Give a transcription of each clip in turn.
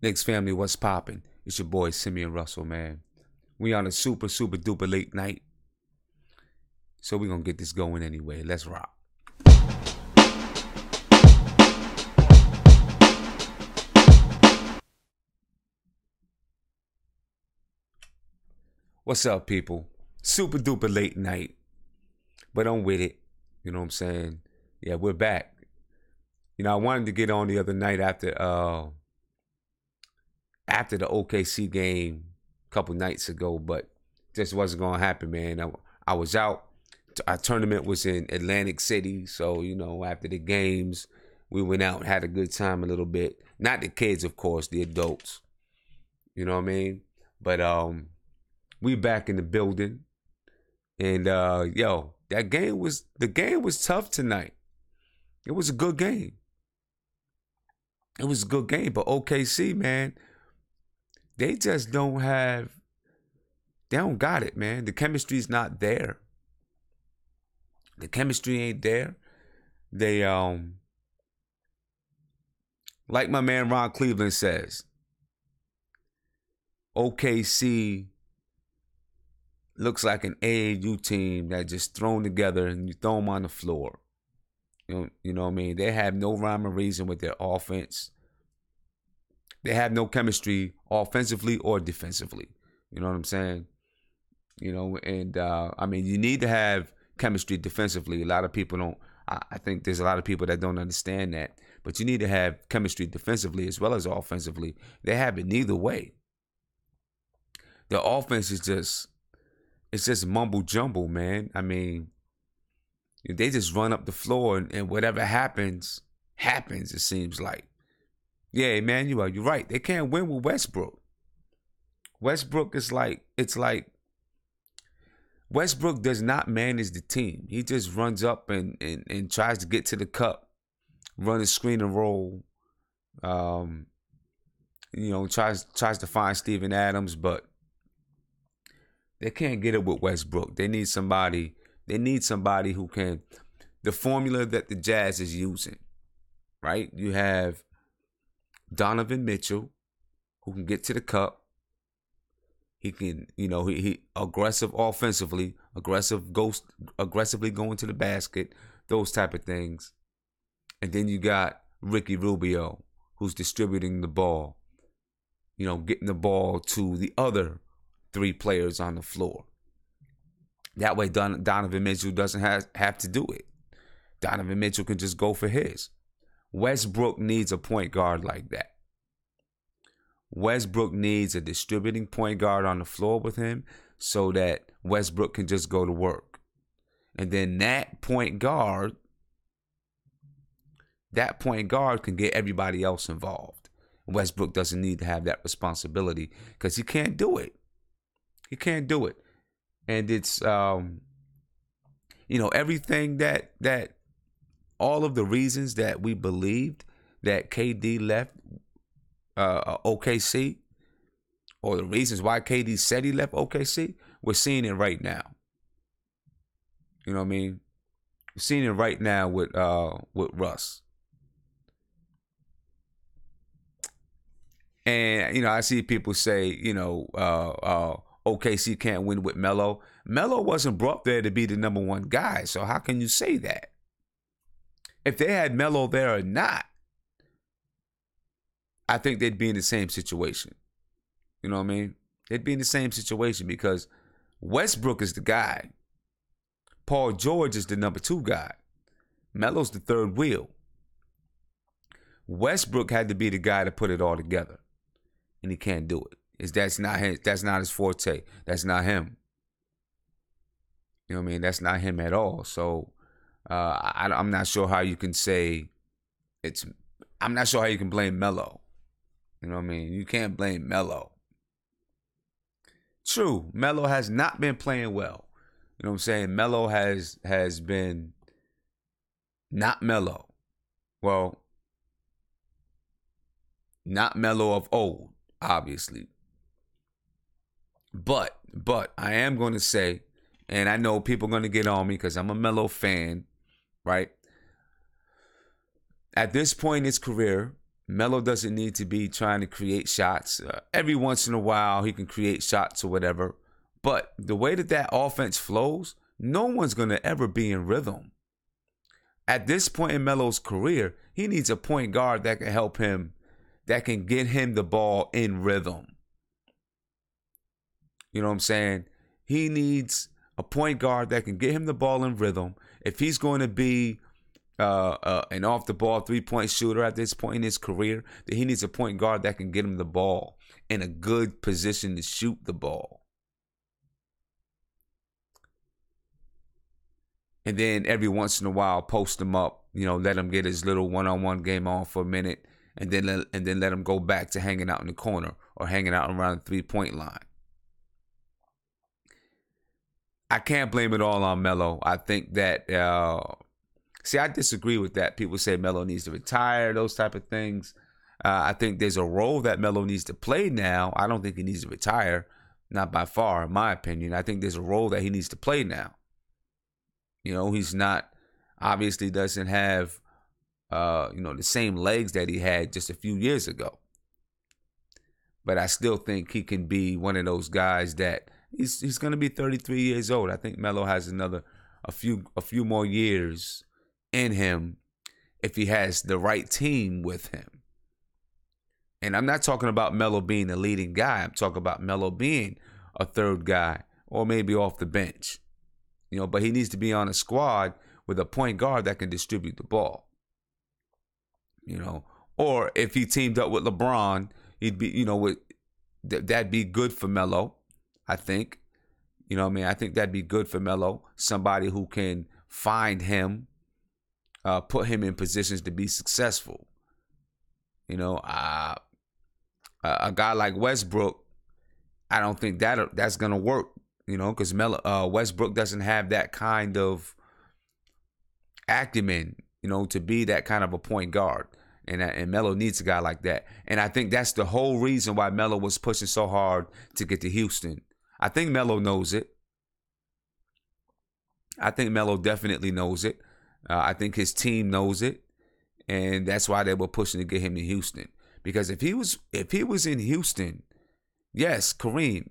Knicks family, what's poppin'? It's your boy Simeon Russell, man. We on a super duper late night. So we gonna get this going anyway. Let's rock. What's up, people? Super duper late night. But I'm with it. You know what I'm saying? Yeah, we're back. You know, I wanted to get on the other night after the OKC game a couple nights ago, but just wasn't going to happen, man. I was out. Our tournament was in Atlantic City, so, you know, after the games, we went out and had a good time a little bit. Not the kids, of course, the adults. You know what I mean? But we back in the building. And, the game was tough tonight. It was a good game. It was a good game, but OKC, man, they just they don't got it, man. The chemistry's not there. The chemistry ain't there. They, like my man Ron Cleveland says, OKC looks like an AAU team that just thrown together and you throw them on the floor. You know what I mean? They have no rhyme or reason with their offense. They have no chemistry offensively or defensively. You know what I'm saying? You know, and I mean, you need to have chemistry defensively. A lot of people don't. I think there's a lot of people that don't understand that. But you need to have chemistry defensively as well as offensively. They have it neither way. The offense is just mumble jumble, man. I mean, they just run up the floor and whatever happens, it seems like. Yeah, man, you're right. They can't win with Westbrook. Westbrook is Westbrook does not manage the team. He just runs up and tries to get to the cup, run a screen and roll. Tries to find Steven Adams, but they can't get it with Westbrook. They need somebody who can, the formula that the Jazz is using, right? You have Donovan Mitchell, who can get to the cup. He can, he aggressive offensively, aggressively going to the basket, those type of things. And then you got Ricky Rubio, who's distributing the ball, getting the ball to the other three players on the floor. That way Donovan Mitchell doesn't have to do it. Donovan Mitchell can just go for his. Westbrook needs a point guard like that. Westbrook needs a distributing point guard on the floor with him so that Westbrook can just go to work. And then that point guard can get everybody else involved. Westbrook doesn't need to have that responsibility because he can't do it. He can't do it. And it's, everything that all of the reasons that we believed that KD left OKC, or the reasons why KD said he left OKC, we're seeing it right now. You know what I mean? We're seeing it right now with Russ. And, I see people say, OKC can't win with Melo. Melo wasn't brought there to be the number one guy, so how can you say that? If they had Melo there or not, I think they'd be in the same situation. You know what I mean? They'd be in the same situation because Westbrook is the guy. Paul George is the number two guy. Melo's the third wheel. Westbrook had to be the guy to put it all together, and he can't do it. That's not his forte. That's not him. You know what I mean? That's not him at all. So I'm not sure how you can say I'm not sure how you can blame Melo. You know what I mean? You can't blame Melo. True, Melo has not been playing well. You know what I'm saying? Melo has been not Melo. Well, not Melo of old, obviously. But I am going to say, and I know people are going to get on me because I'm a Melo fan, right? At this point in his career, Melo doesn't need to be trying to create shots. Every once in a while, he can create shots or whatever. But the way that offense flows, no one's going to ever be in rhythm. At this point in Melo's career, he needs a point guard that can help him, that can get him the ball in rhythm. You know what I'm saying? He needs a point guard that can get him the ball in rhythm. If he's going to be an off-the-ball three-point shooter at this point in his career, then he needs a point guard that can get him the ball in a good position to shoot the ball. And then every once in a while, post him up, let him get his little one-on-one game on for a minute, and then let him go back to hanging out in the corner or hanging out around the three-point line. I can't blame it all on Melo. I think that, I disagree with that. People say Melo needs to retire, those type of things. I think there's a role that Melo needs to play now. I don't think he needs to retire, not by far, in my opinion. I think there's a role that he needs to play now. He's not, obviously doesn't have, the same legs that he had just a few years ago. But I still think he can be one of those guys that he's going to be 33 years old. I think Melo has a few more years in him if he has the right team with him. And I'm not talking about Melo being the leading guy. I'm talking about Melo being a third guy or maybe off the bench. But he needs to be on a squad with a point guard that can distribute the ball. Or if he teamed up with LeBron, he'd be, that'd be good for Melo, I think. I think that'd be good for Melo. Somebody who can find him, put him in positions to be successful. A guy like Westbrook, I don't think that's gonna work. Because Westbrook doesn't have that kind of acumen, to be that kind of a point guard. And Melo needs a guy like that. And I think that's the whole reason why Melo was pushing so hard to get to Houston. I think Melo knows it. I think Melo definitely knows it. I think his team knows it. And that's why they were pushing to get him to Houston. Because if he was in Houston, yes, Kareem,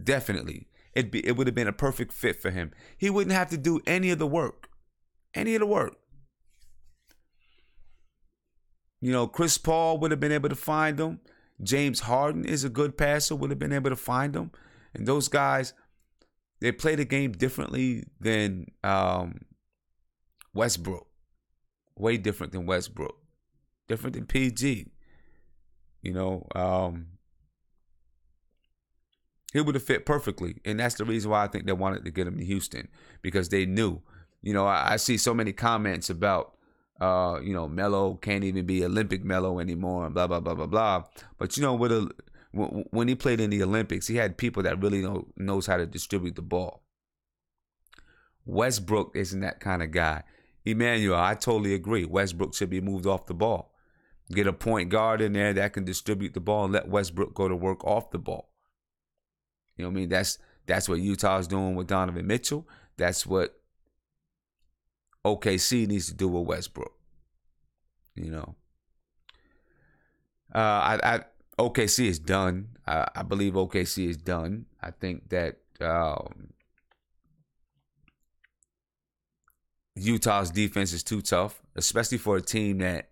definitely. It would have been a perfect fit for him. He wouldn't have to do any of the work. Chris Paul would have been able to find him. James Harden is a good passer, would have been able to find him. And those guys, they play the game differently than Westbrook. Way different than Westbrook. Different than PG. He would have fit perfectly. And that's the reason why I think they wanted to get him to Houston. Because they knew. I see so many comments about, Melo can't even be Olympic Melo anymore and blah, blah, blah, blah, blah. But, when he played in the Olympics, he had people that really knows how to distribute the ball. Westbrook isn't that kind of guy. Emmanuel, I totally agree. Westbrook should be moved off the ball. Get a point guard in there that can distribute the ball and let Westbrook go to work off the ball. You know what I mean? That's what Utah's doing with Donovan Mitchell. That's what OKC needs to do with Westbrook. OKC is done. I believe OKC is done. I think that Utah's defense is too tough, especially for a team that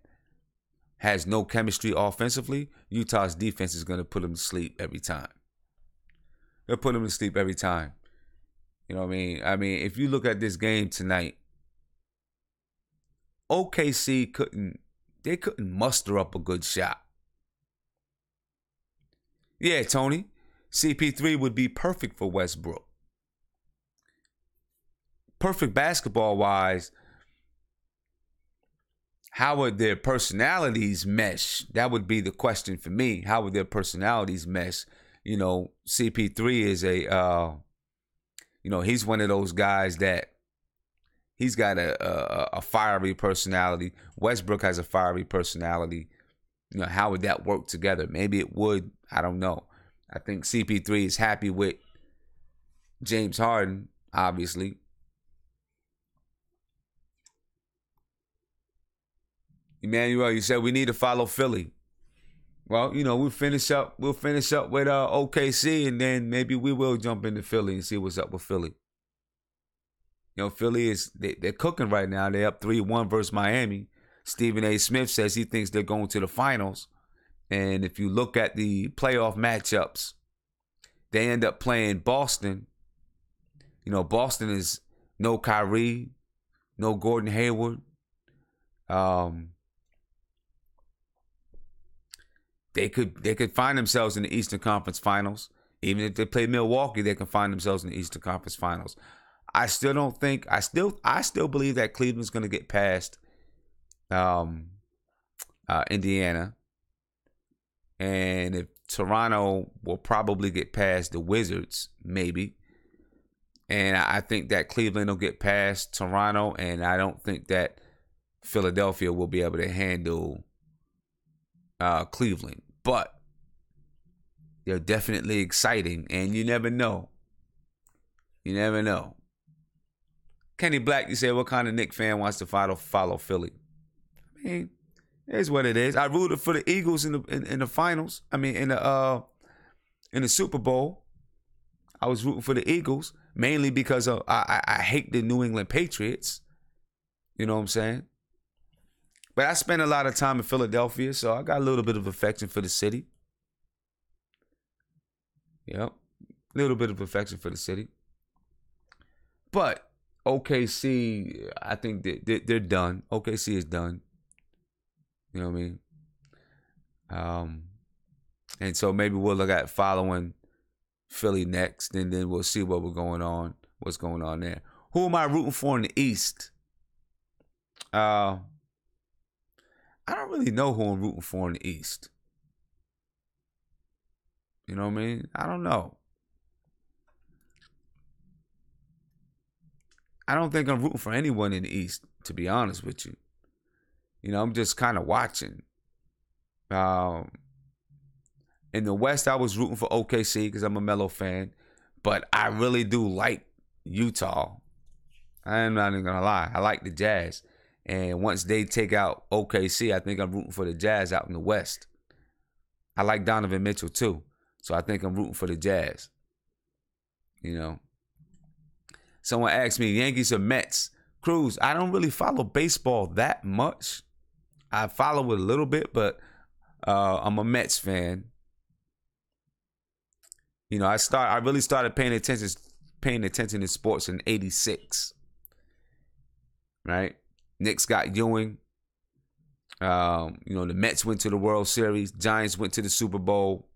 has no chemistry offensively. Utah's defense is going to put them to sleep every time. They'll put them to sleep every time. You know what I mean? I mean, if you look at this game tonight, OKC couldn't muster up a good shot. Yeah, Tony, CP3 would be perfect for Westbrook. Perfect basketball-wise. How would their personalities mesh? That would be the question for me. How would their personalities mesh? CP3 is he's one of those guys that he's got a fiery personality. Westbrook has a fiery personality. How would that work together? Maybe it would. I don't know. I think CP3 is happy with James Harden, obviously. Emmanuel, you said we need to follow Philly. Well, we'll finish up with OKC, and then maybe we will jump into Philly and see what's up with Philly. Philly they're cooking right now. They're up 3-1 versus Miami. Stephen A. Smith says he thinks they're going to the finals. And if you look at the playoff matchups, they end up playing Boston. Boston is no Kyrie, no Gordon Hayward. They could find themselves in the Eastern Conference Finals. Even if they play Milwaukee, they can find themselves in the Eastern Conference Finals. I still believe that Cleveland's going to get past Indiana. And if Toronto will probably get past the Wizards, maybe. And I think that Cleveland will get past Toronto, and I don't think that Philadelphia will be able to handle Cleveland. But they're definitely exciting, and you never know. You never know. Kenny Black, you say, what kind of Knicks fan wants to follow Philly? I mean, it's what it is. I rooted for the Eagles in the finals. I mean, in the Super Bowl. I was rooting for the Eagles mainly because I hate the New England Patriots. You know what I'm saying? But I spent a lot of time in Philadelphia, so I got a little bit of affection for the city. Yep, a little bit of affection for the city. But OKC, I think they're done. OKC is done. You know what I mean? And so maybe we'll look at following Philly next, and then we'll see what's going on there. Who am I rooting for in the East? I don't really know who I'm rooting for in the East. You know what I mean? I don't know. I don't think I'm rooting for anyone in the East, to be honest with you. I'm just kind of watching. In the West, I was rooting for OKC because I'm a Melo fan. But I really do like Utah. I'm not even going to lie. I like the Jazz. And once they take out OKC, I think I'm rooting for the Jazz out in the West. I like Donovan Mitchell too. So I think I'm rooting for the Jazz. Someone asked me, Yankees or Mets? Cruz, I don't really follow baseball that much. I follow it a little bit, but I'm a Mets fan. I really started paying attention to sports in '86. Right? Knicks got Ewing. The Mets went to the World Series. Giants went to the Super Bowl.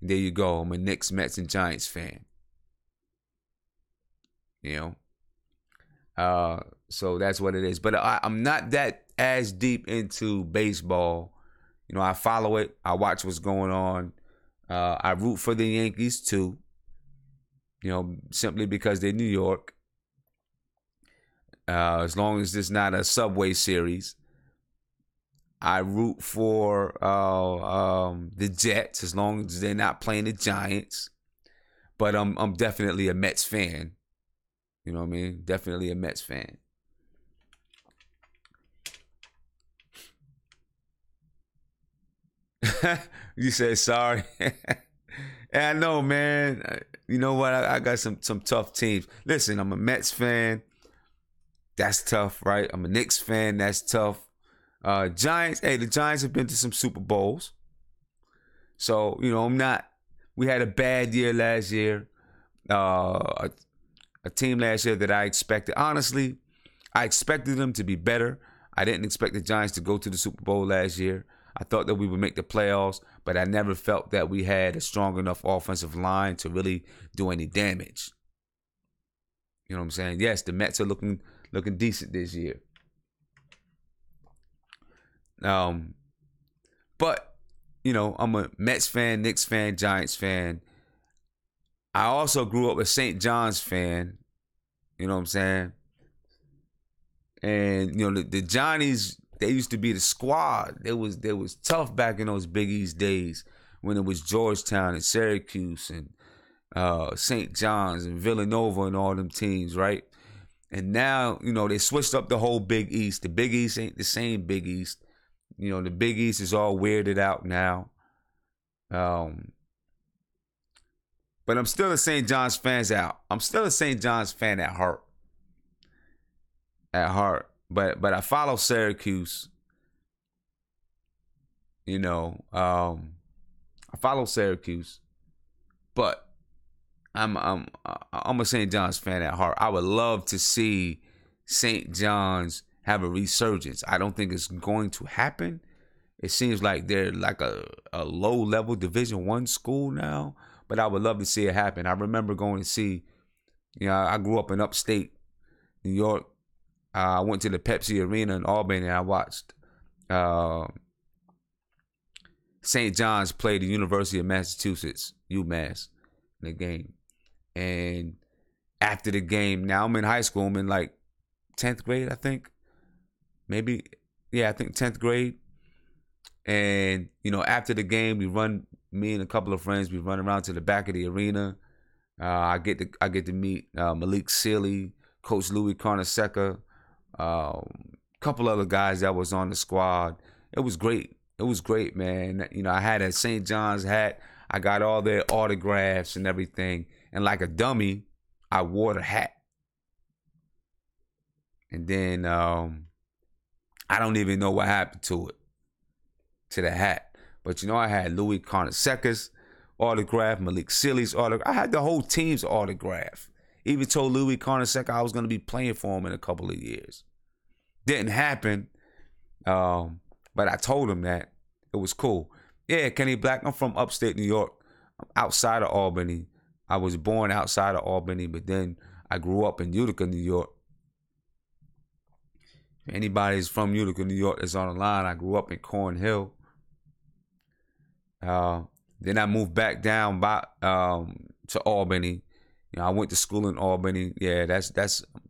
There you go. I'm a Knicks, Mets, and Giants fan. So that's what it is. But I'm not that as deep into baseball. I follow it. I watch what's going on. I root for the Yankees too. Simply because they're New York. As long as it's not a Subway Series. I root for the Jets as long as they're not playing the Giants. But I'm definitely a Mets fan. You know what I mean? Definitely a Mets fan. You said sorry. I know, man. You know what? I got some tough teams. Listen, I'm a Mets fan. That's tough, right? I'm a Knicks fan. That's tough. Giants. Hey, the Giants have been to some Super Bowls. So, I'm not. We had a bad year last year. A team last year that I expected. Honestly, I expected them to be better. I didn't expect the Giants to go to the Super Bowl last year. I thought that we would make the playoffs, but I never felt that we had a strong enough offensive line to really do any damage. You know what I'm saying? Yes, the Mets are looking decent this year. But, I'm a Mets fan, Knicks fan, Giants fan. I also grew up a St. John's fan. You know what I'm saying? And, the Johnnies, they used to be the squad. They was tough back in those Big East days when it was Georgetown and Syracuse and St. John's and Villanova and all them teams, right? And now, they switched up the whole Big East. The Big East ain't the same Big East. The Big East is all weirded out now. But I'm still a St. John's I'm still a St. John's fan at heart. But I follow Syracuse. I follow Syracuse. But I'm a St. John's fan at heart. I would love to see St. John's have a resurgence. I don't think it's going to happen. It seems like they're like a low-level Division I school now, but I would love to see it happen. I remember going to see, I grew up in upstate New York. I went to the Pepsi Arena in Albany, and I watched St. John's play the University of Massachusetts, UMass, in the game. And after the game, now I'm in high school. I'm in like 10th grade, I think. I think 10th grade. And, after the game, me and a couple of friends, we run around to the back of the arena. I get to meet Malik Sealy, Coach Louis Carnesecca, a couple other guys that was on the squad. It was great. It was great, man. I had a St. John's hat. I got all their autographs and everything. And like a dummy, I wore the hat. And then I don't even know what happened to the hat. But I had Louis Carnesecca's autograph, Malik Sealy's autograph. I had the whole team's autograph. Even told Louis Carnesecca I was going to be playing for him in a couple of years. Didn't happen. But I told him that. It was cool. Yeah, Kenny Black, I'm from upstate New York. I'm outside of Albany. I was born outside of Albany, but then I grew up in Utica, New York. If anybody's from Utica, New York that's on the line, I grew up in Cornhill. Then I moved back down to Albany. I went to school in Albany. Yeah,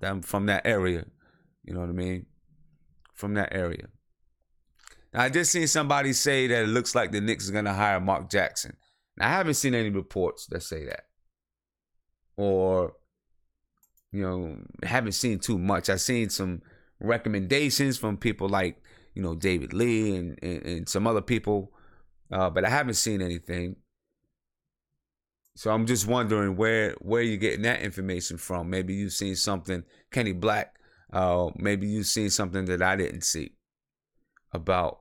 I'm from that area. You know what I mean? From that area. Now, I just seen somebody say that it looks like the Knicks are going to hire Mark Jackson. Now, I haven't seen any reports that say that. Or, haven't seen too much. I've seen some recommendations from people like, David Lee and some other people. But I haven't seen anything. So I'm just wondering where you're getting that information from. Maybe you've seen something, Kenny Black. Maybe you've seen something that I didn't see about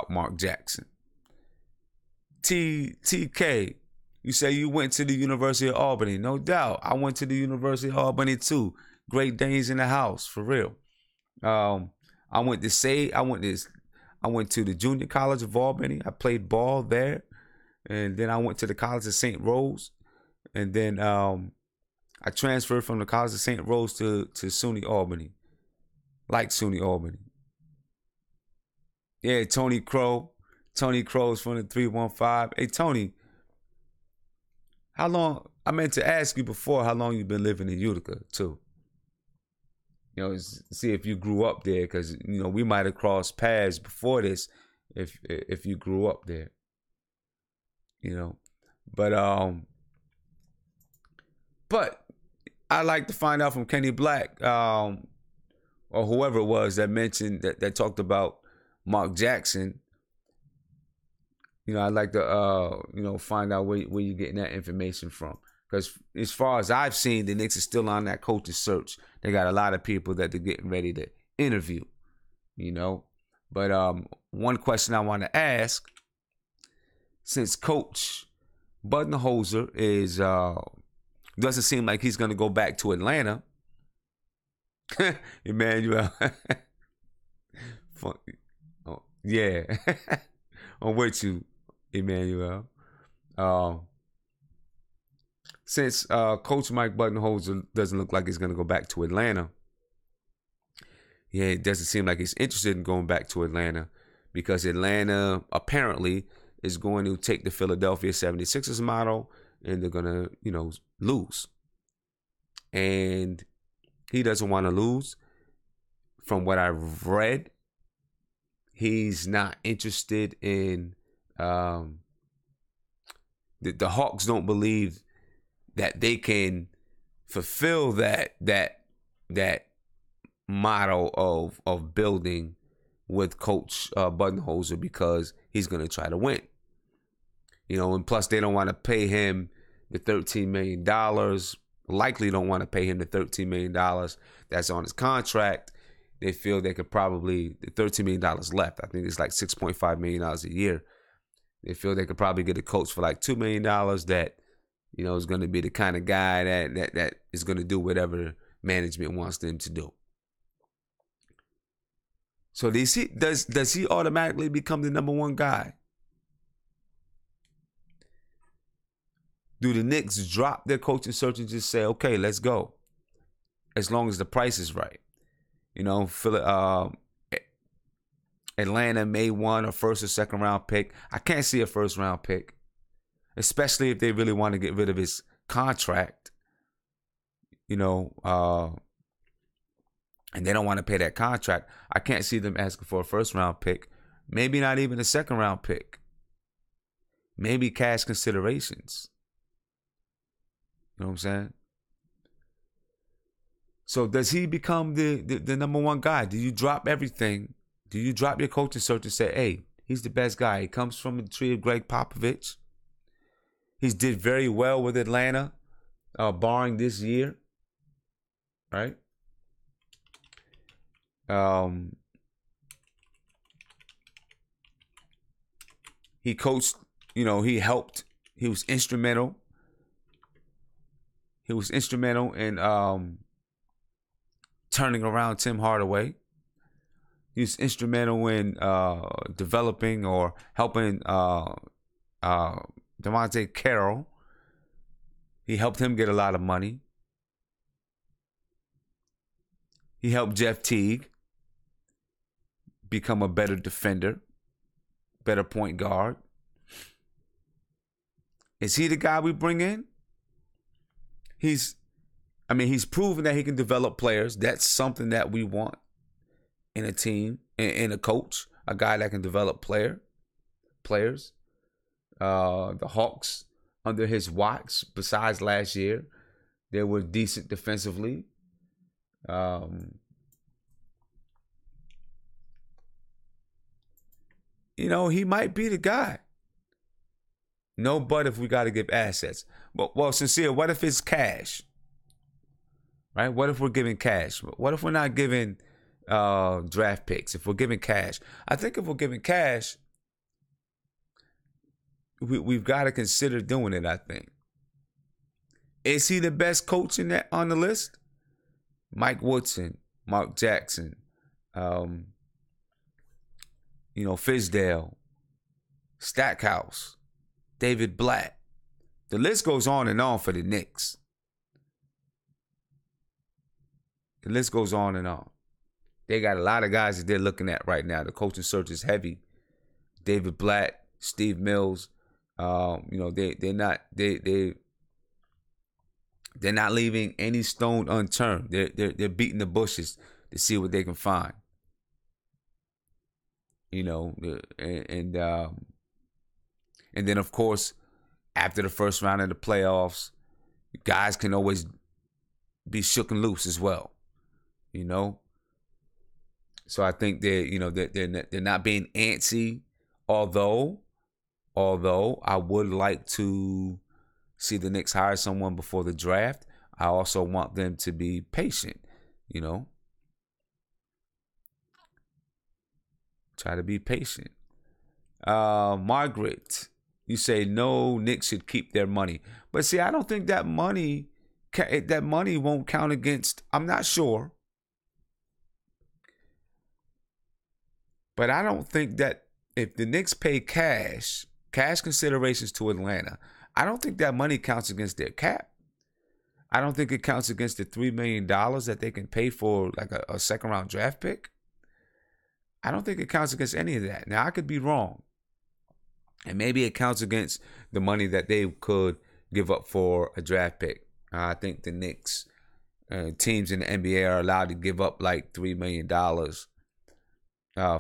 Mark Jackson. TK, you say you went to the University of Albany. No doubt. I went to the University of Albany too. Great Danes in the house, for real. I went to the Junior College of Albany. I played ball there. And then I went to the College of St. Rose. And then I transferred from the College of St. Rose to SUNY Albany. Like SUNY Albany. Yeah, Tony Crow. Tony Crow's from the 315. Hey, Tony, how long, I meant to ask you before how long you've been living in Utica, too. See if you grew up there, because, we might have crossed paths before this if you grew up there. But I like to find out from Kenny Black, or whoever it was that mentioned that talked about Mark Jackson. I'd like to find out where you're getting that information from. Because as far as I've seen, the Knicks are still on that coaching search. They got a lot of people that they're getting ready to interview, But one question I want to ask, since Coach Budenholzer doesn't seem like he's going to go back to Atlanta. Emmanuel. Oh, yeah. I'm with you, Emmanuel. Since Coach Mike Budenholzer doesn't look like he's going to go back to Atlanta, it doesn't seem like he's interested in going back to Atlanta, because Atlanta apparently is going to take the Philadelphia 76ers model, and they're going to, lose. And he doesn't want to lose. From what I've read, he's not interested in the Hawks don't believe that they can fulfill that model of building with Coach Budenholzer, because he's going to try to win. And plus they don't want to pay him the $13 million. Likely don't want to pay him the $13 million that's on his contract. They feel they could probably, the $13 million left, I think it's like $6.5 million a year. They feel they could probably get a coach for like $2 million that, is going to be the kind of guy that is going to do whatever management wants them to do. So does he automatically become the number one guy? Do the Knicks drop their coaching search and just say, okay, let's go, as long as the price is right? Atlanta may want a first or second round pick. I can't see a first round pick, especially if they really want to get rid of his contract. And they don't want to pay that contract. I can't see them asking for a first round pick. Maybe not even a second round pick. Maybe cash considerations. You know what I'm saying? So does he become the number one guy? Do you drop everything? Do you drop your coaching search and say, hey, he's the best guy? He comes from the tree of Greg Popovich. He's did very well with Atlanta, barring this year. Right? He coached, he helped. He was instrumental. He was instrumental in turning around Tim Hardaway. He was instrumental in developing or helping Devontae Carroll. He helped him get a lot of money. He helped Jeff Teague become a better defender, better point guard. Is he the guy we bring in? He's proven that he can develop players. That's something that we want in a team, in a coach, a guy that can develop players. The Hawks, under his watch, besides last year, they were decent defensively. He might be the guy. No, but if we got to give assets. But, well, sincere, what if it's cash? Right? What if we're giving cash? What if we're not giving draft picks? If we're giving cash, I think if we're giving cash, we've got to consider doing it. I think. Is he the best coach on the list? Mike Woodson, Mark Jackson, Fizdale, Stackhouse, David Blatt. The list goes on and on for the Knicks. The list goes on and on. They got a lot of guys that they're looking at right now. The coaching search is heavy. David Blatt, Steve Mills. They're not leaving any stone unturned. They're beating the bushes to see what they can find. And then of course, after the first round of the playoffs, guys can always be shook and loose as well. So I think they're not being antsy. Although I would like to see the Knicks hire someone before the draft, I also want them to be patient. Try to be patient. Margaret, you say no, Knicks should keep their money. But see, I don't think that money won't count against. I'm not sure. But I don't think that if the Knicks pay cash considerations to Atlanta, I don't think that money counts against their cap. I don't think it counts against the $3 million that they can pay for like a second round draft pick. I don't think it counts against any of that. Now, I could be wrong. And maybe it counts against the money that they could give up for a draft pick. I think the Knicks, teams in the NBA are allowed to give up like $3 million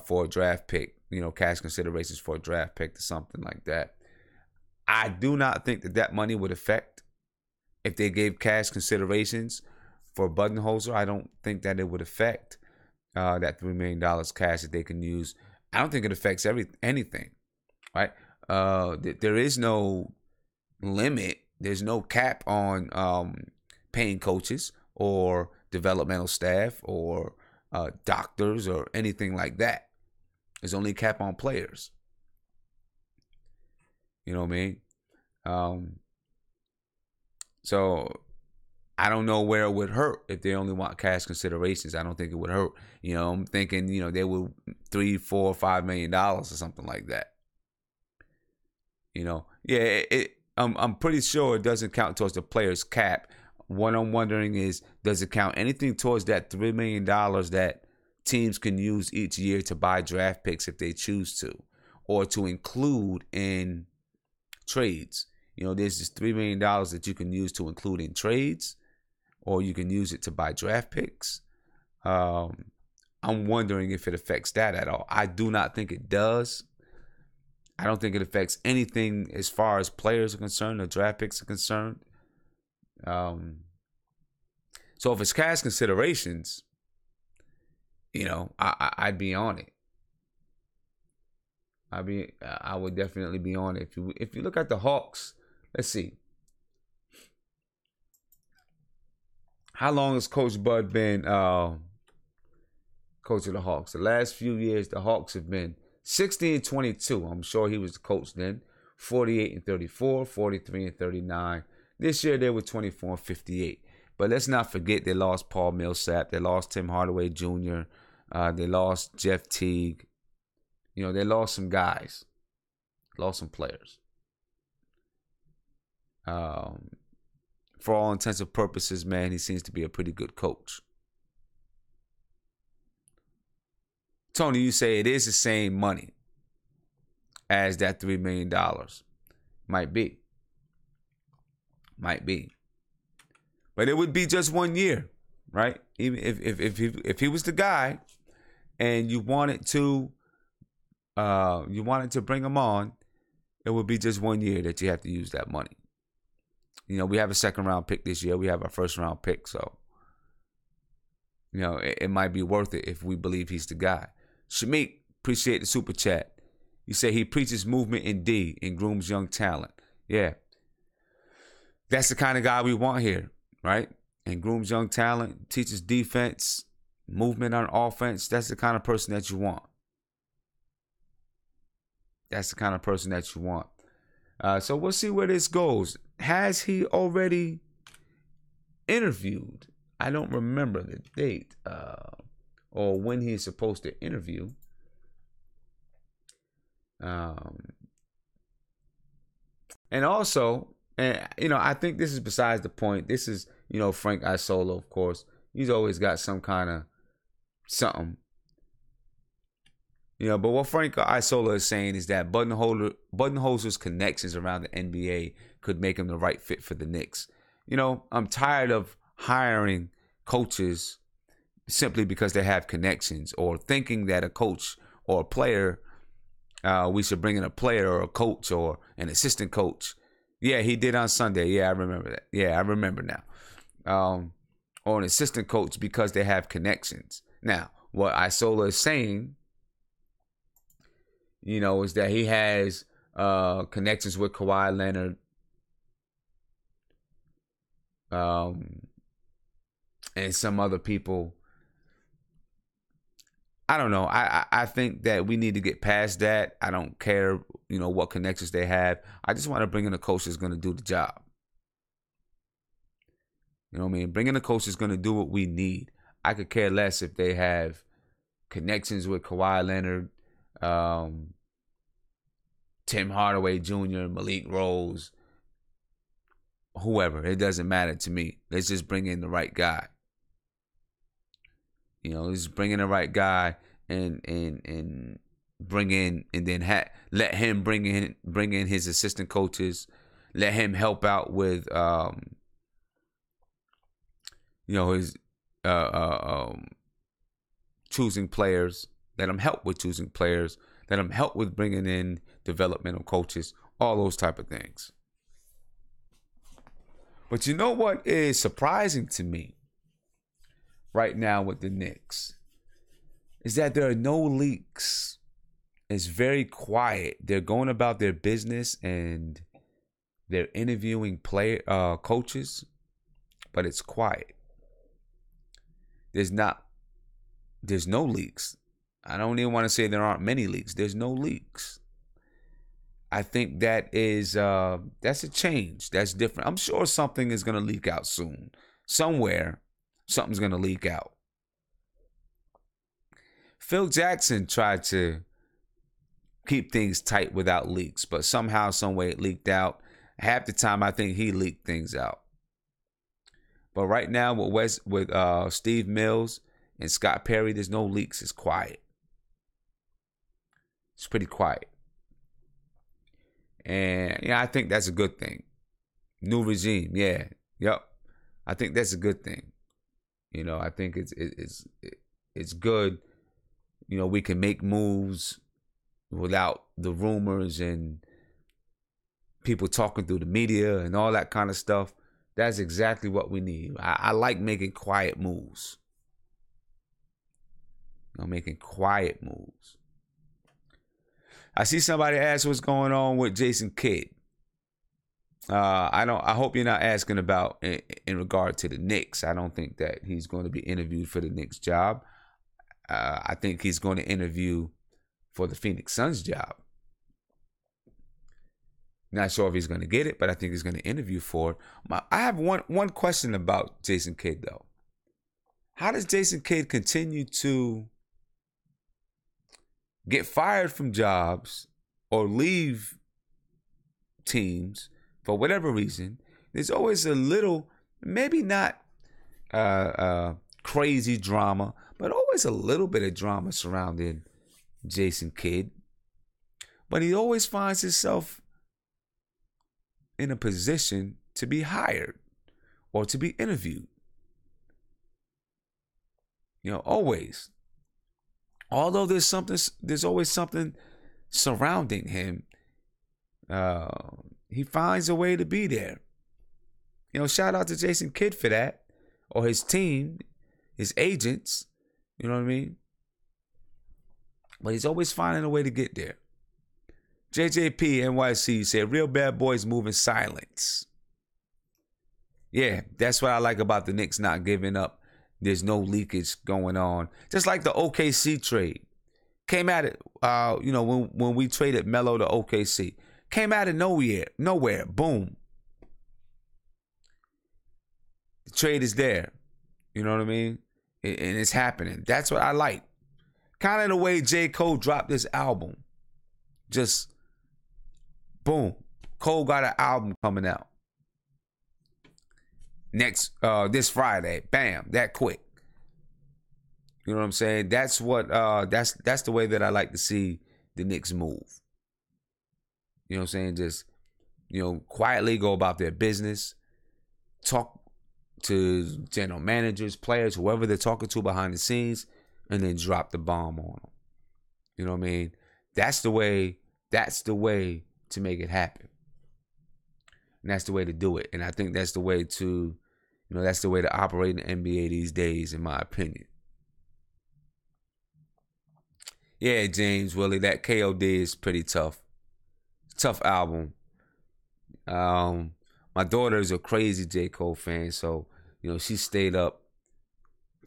for a draft pick, cash considerations for a draft pick or something like that. I do not think that money would affect if they gave cash considerations for Budenholzer, I don't think that it would affect that $3 million cash that they can use. I don't think it affects anything, right? There is no limit. There's no cap on paying coaches or developmental staff or doctors or anything like that. There's only a cap on players. You know what I mean? So I don't know where it would hurt if they only want cash considerations. I don't think it would hurt. I'm thinking, they would $3, $4, $5 million or something like that. I'm pretty sure it doesn't count towards the player's cap. What I'm wondering is, does it count anything towards that $3 million that teams can use each year to buy draft picks if they choose to, or to include in trades? There's this $3 million that you can use to include in trades, or you can use it to buy draft picks. I'm wondering if it affects that at all. I do not think it does. I don't think it affects anything as far as players are concerned or draft picks are concerned. So if it's cash considerations, I'd be on it. I would definitely be on it. If you look at the Hawks, let's see. How long has Coach Bud been coach of the Hawks? The last few years, the Hawks have been 60-22. I'm sure he was the coach then. 48-34, 43-39. This year they were 24-58. But let's not forget they lost Paul Millsap. They lost Tim Hardaway Jr. They lost Jeff Teague. They lost some guys. Lost some players. For all intents and purposes, man, he seems to be a pretty good coach. Tony, you say it is the same money as that $3 million. Might be. But it would be just 1 year, right? Even if he was the guy and you wanted to bring him on, it would be just 1 year that you have to use that money. We have a second round pick this year. We have our first round pick. So, it might be worth it if we believe he's the guy. Shamik, appreciate the super chat. You say he preaches movement in D and grooms young talent. Yeah. That's the kind of guy we want here, right? And grooms young talent, teaches defense, movement on offense. That's the kind of person that you want. So we'll see where this goes. Has he already interviewed? I don't remember the date or when he's supposed to interview. And also, I think this is besides the point. This is, Frank Isola, of course. He's always got some kind of something. But what Frank Isola is saying is that Budenholzer's connections around the NBA could make him the right fit for the Knicks. I'm tired of hiring coaches simply because they have connections, or thinking that a coach or a player, we should bring in a player or a coach or an assistant coach. Yeah, he did on Sunday. Yeah, I remember that. Yeah, I remember now. Or an assistant coach because they have connections. Now, what Isola is saying, is that he has connections with Kawhi Leonard, and some other people. I don't know. I think that we need to get past that. I don't care, what connections they have. I just want to bring in a coach that's going to do the job. You know what I mean? Bringing a coach is going to do what we need. I could care less if they have connections with Kawhi Leonard, Tim Hardaway Jr., Malik Rose, whoever. It doesn't matter to me. Let's just bring in the right guy. Let's bring in the right guy and bring in, and then let him bring in his assistant coaches. Let him help out with his choosing players. Let him help with choosing players. Let him help with bringing in developmental coaches. All those type of things. But you know what is surprising to me right now with the Knicks is that there are no leaks. It's very quiet. They're going about their business and they're interviewing coaches, but it's quiet. There's no leaks. I don't even want to say there aren't many leaks. There's no leaks. I think that's a change. That's different. I'm sure something is going to leak out soon. Somewhere, something's going to leak out. Phil Jackson tried to keep things tight without leaks, but somehow, some way it leaked out. Half the time, I think he leaked things out. But right now, with Steve Mills and Scott Perry, there's no leaks. It's quiet. It's pretty quiet. And yeah, I think that's a good thing. New regime, yeah, yep. I think that's a good thing. I think it's good. We can make moves without the rumors and people talking through the media and all that kind of stuff. That's exactly what we need. I like making quiet moves. Making quiet moves. I see somebody ask what's going on with Jason Kidd. I hope you're not asking about in regard to the Knicks. I don't think that he's going to be interviewed for the Knicks job. I think he's going to interview for the Phoenix Suns job. Not sure if he's going to get it, but I think he's going to interview for it. I have one question about Jason Kidd, though. How does Jason Kidd continue to get fired from jobs or leave teams for whatever reason? There's always a little, maybe not crazy drama, but always a little bit of drama surrounding Jason Kidd. But he always finds himself in a position to be hired or to be interviewed. Always. Although there's always something surrounding him, he finds a way to be there. Shout out to Jason Kidd for that, or his team, his agents. You know what I mean? But he's always finding a way to get there. JJP NYC said, real bad boys move in silence. Yeah, that's what I like about the Knicks not giving up. There's no leakage going on. Just like the OKC trade. Came at it, when we traded Melo to OKC. Came out of nowhere. Boom. The trade is there. You know what I mean? And it's happening. That's what I like. Kind of the way J. Cole dropped this album. Just, boom. Cole got an album coming out. This Friday. Bam. That quick. You know what I'm saying? That's what that's the way that I like to see the Knicks move. You know what I'm saying? Just, quietly go about their business. Talk to general managers, players, whoever they're talking to behind the scenes, and then drop the bomb on them. You know what I mean? That's the way to make it happen. And that's the way to do it. And I think that's the way to, that's the way to operate in the NBA these days, in my opinion. Yeah, James Willie, that KOD is pretty tough. Tough album. My daughter is a crazy J. Cole fan, so she stayed up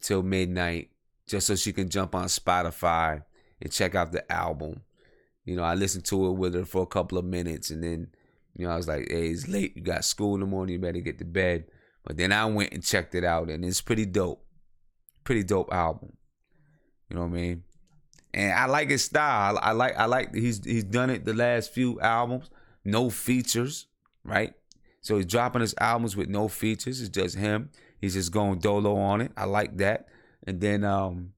till midnight just so she can jump on Spotify and check out the album. I listened to it with her for a couple of minutes, and then I was like, hey, it's late, you got school in the morning, you better get to bed. But then I went and checked it out, and it's pretty dope. Pretty dope album. You know what I mean? And I like his style. I like he's done it the last few albums. No features, right? So he's dropping his albums with no features. It's just him. He's just going dolo on it. I like that. And then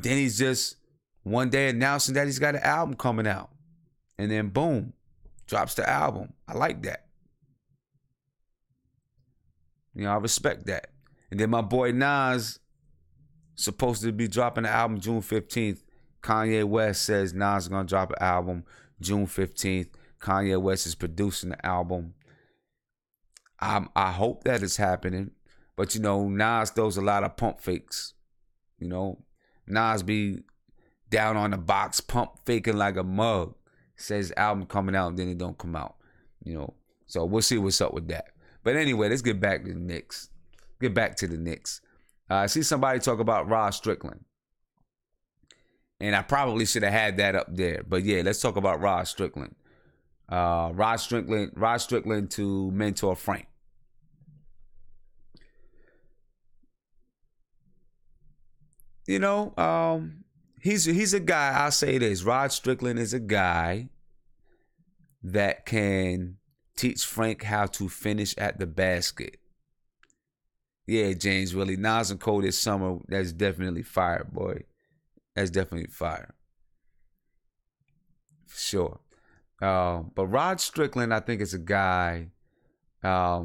he's just one day announcing that he's got an album coming out. And then boom, drops the album. I like that. I respect that. And then my boy Nas supposed to be dropping the album June 15th. Kanye West says Nas is going to drop an album June 15th. Kanye West is producing the album. I hope that is happening. But Nas throws a lot of pump fakes. Nas be down on the box, pump faking like a mug. Says album coming out and then it don't come out. So we'll see what's up with that. But anyway, let's get back to the Knicks. Get back to the Knicks. I see somebody talk about Rod Strickland. And I probably should have had that up there. But yeah, let's talk about Rod Strickland. Rod Strickland to mentor Frank. He's a guy, I'll say this. Rod Strickland is a guy that can teach Frank how to finish at the basket. Yeah, James Willie. Nas and Cole this summer, that's definitely fire, boy. That's definitely fire. For sure. But Rod Strickland, I think, is a guy that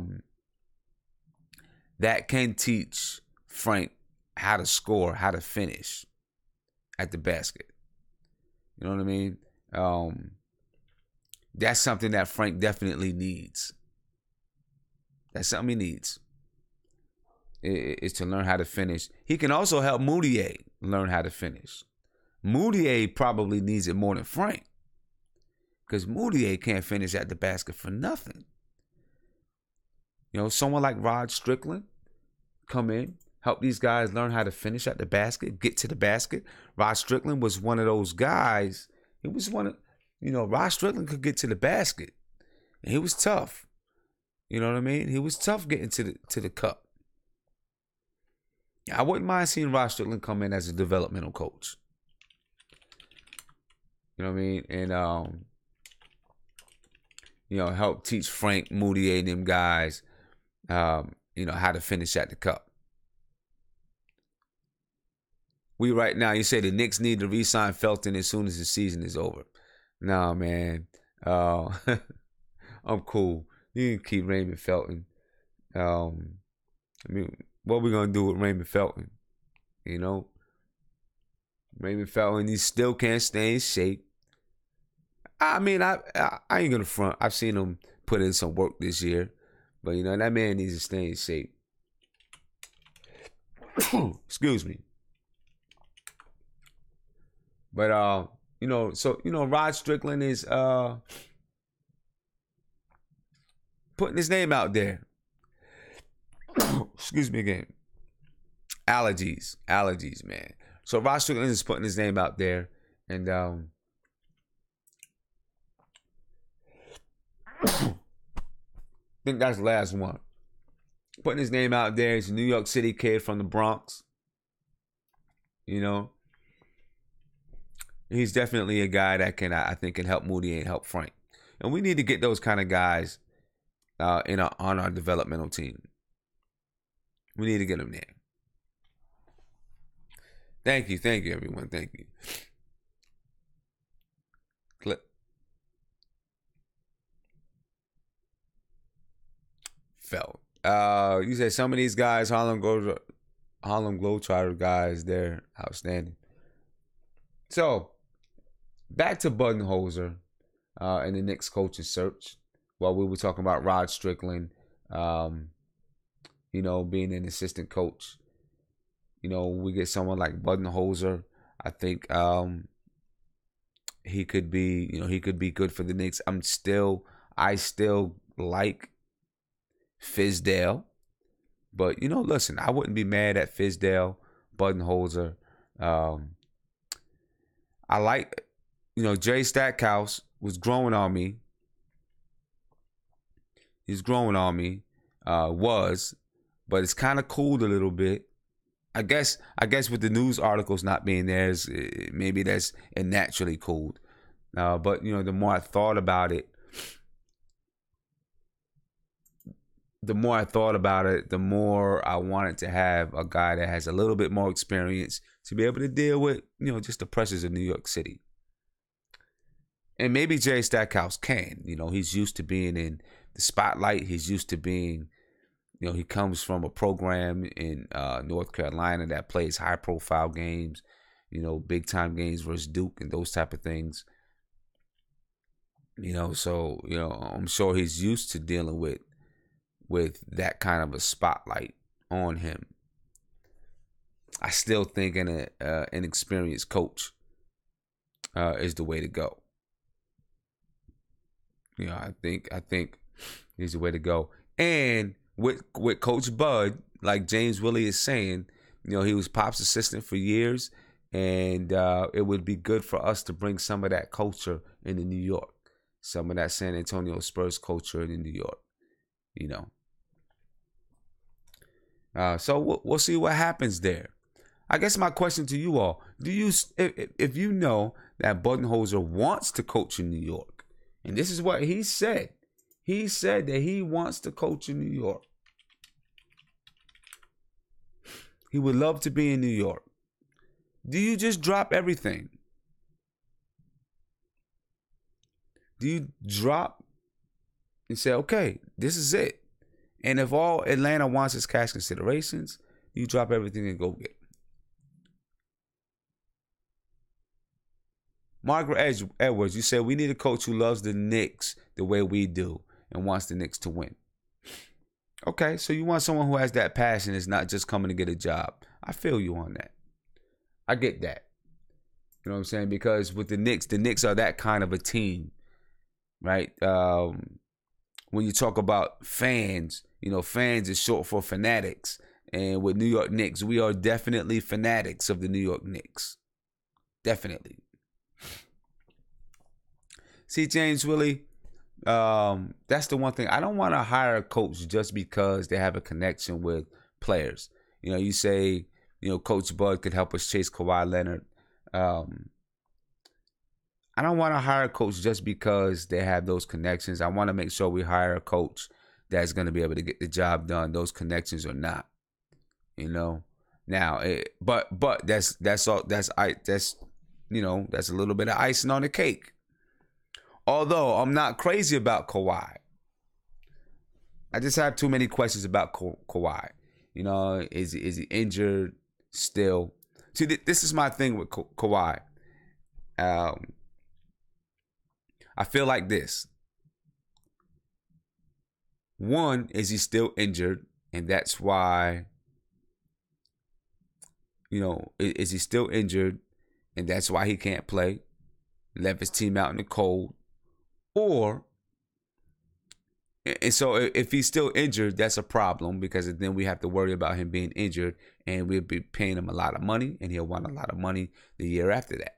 can teach Frank how to score, how to finish at the basket. You know what I mean? That's something that Frank definitely needs. That's something he needs. Is to learn how to finish. He can also help Moutier learn how to finish. Moutier probably needs it more than Frank. Because Moutier can't finish at the basket for nothing. Someone like Rod Strickland come in, help these guys learn how to finish at the basket, get to the basket. Rod Strickland was one of those guys. He was one of, Rod Strickland could get to the basket. And he was tough. You know what I mean? He was tough getting to the cup. I wouldn't mind seeing Rod Strickland come in as a developmental coach. You know what I mean? And, help teach Frank, Moutier, and them guys, how to finish at the cup. Right now, you say the Knicks need to re-sign Felton as soon as the season is over. Nah, man. I'm cool. You can keep Raymond Felton. What we going to do with Raymond Felton? Raymond Felton, he still can't stay in shape. I mean, I ain't going to front. I've seen him put in some work this year. But, that man needs to stay in shape. Excuse me. But, Rod Strickland is putting his name out there. Excuse me again. Allergies, man. So Rod Strickland is putting his name out there, and I think that's the last one. Putting his name out there. He's a New York City kid from the Bronx. He's definitely a guy that I think can help Moody and help Frank, and we need to get those kind of guys on our developmental team. We need to get them there. Thank you, everyone. Thank you. Clip. Felt. You said some of these guys, Harlem Globetrotter guys, they're outstanding. So, back to Budenholzer and the Knicks coaching search. While we were talking about Rod Strickland, being an assistant coach. We get someone like Budenholzer. I think he could be good for the Knicks. I still like Fizdale. But, listen, I wouldn't be mad at Fizdale, Budenholzer. I like, Jay Stackhouse was growing on me. He's growing on me. But it's kind of cooled a little bit. I guess with the news articles not being there, maybe that's naturally cooled. But the more I thought about it, the more I wanted to have a guy that has a little bit more experience to be able to deal with, just the pressures of New York City. And maybe Jerry Stackhouse can. He's used to being in the spotlight. He's used to being, he comes from a program in North Carolina that plays high-profile games, big-time games versus Duke and those type of things. So, I'm sure he's used to dealing with with that kind of a spotlight on him. I still think an experienced coach is the way to go. I think is the way to go. And with Coach Bud, like James Willie is saying, he was Pop's assistant for years, and it would be good for us to bring some of that culture into New York, some of that San Antonio Spurs culture into New York. So we'll see what happens there. I guess my question to you all: if you know that Budenholzer wants to coach in New York, and this is what he said. He said that he wants to coach in New York. He would love to be in New York. Do you just drop everything? Do you drop and say, okay, this is it? And if all Atlanta wants is cash considerations, you drop everything and go get it. Margaret Edwards, you said we need a coach who loves the Knicks the way we do and wants the Knicks to win. Okay, so you want someone who has that passion, is not just coming to get a job. I feel you on that. I get that. You know what I'm saying? Because with the Knicks are that kind of a team, right? When you talk about fans, fans is short for fanatics. And with New York Knicks, we are definitely fanatics of the New York Knicks. Definitely. See, James Willie, that's the one thing. I don't want to hire a coach just because they have a connection with players. You say, Coach Bud could help us chase Kawhi Leonard. I don't want to hire a coach just because they have those connections. I want to make sure we hire a coach that's going to be able to get the job done, those connections or not. Now, but that's all. That's a little bit of icing on the cake. Although I'm not crazy about Kawhi. I just have too many questions about Kawhi. Is he injured still? See, this is my thing with Kawhi. I feel like this. One, is he still injured? And that's why, is he still injured? And that's why he can't play? Left his team out in the cold. And so if he's still injured, that's a problem, because then we have to worry about him being injured, and we'll be paying him a lot of money, and he'll want a lot of money the year after that.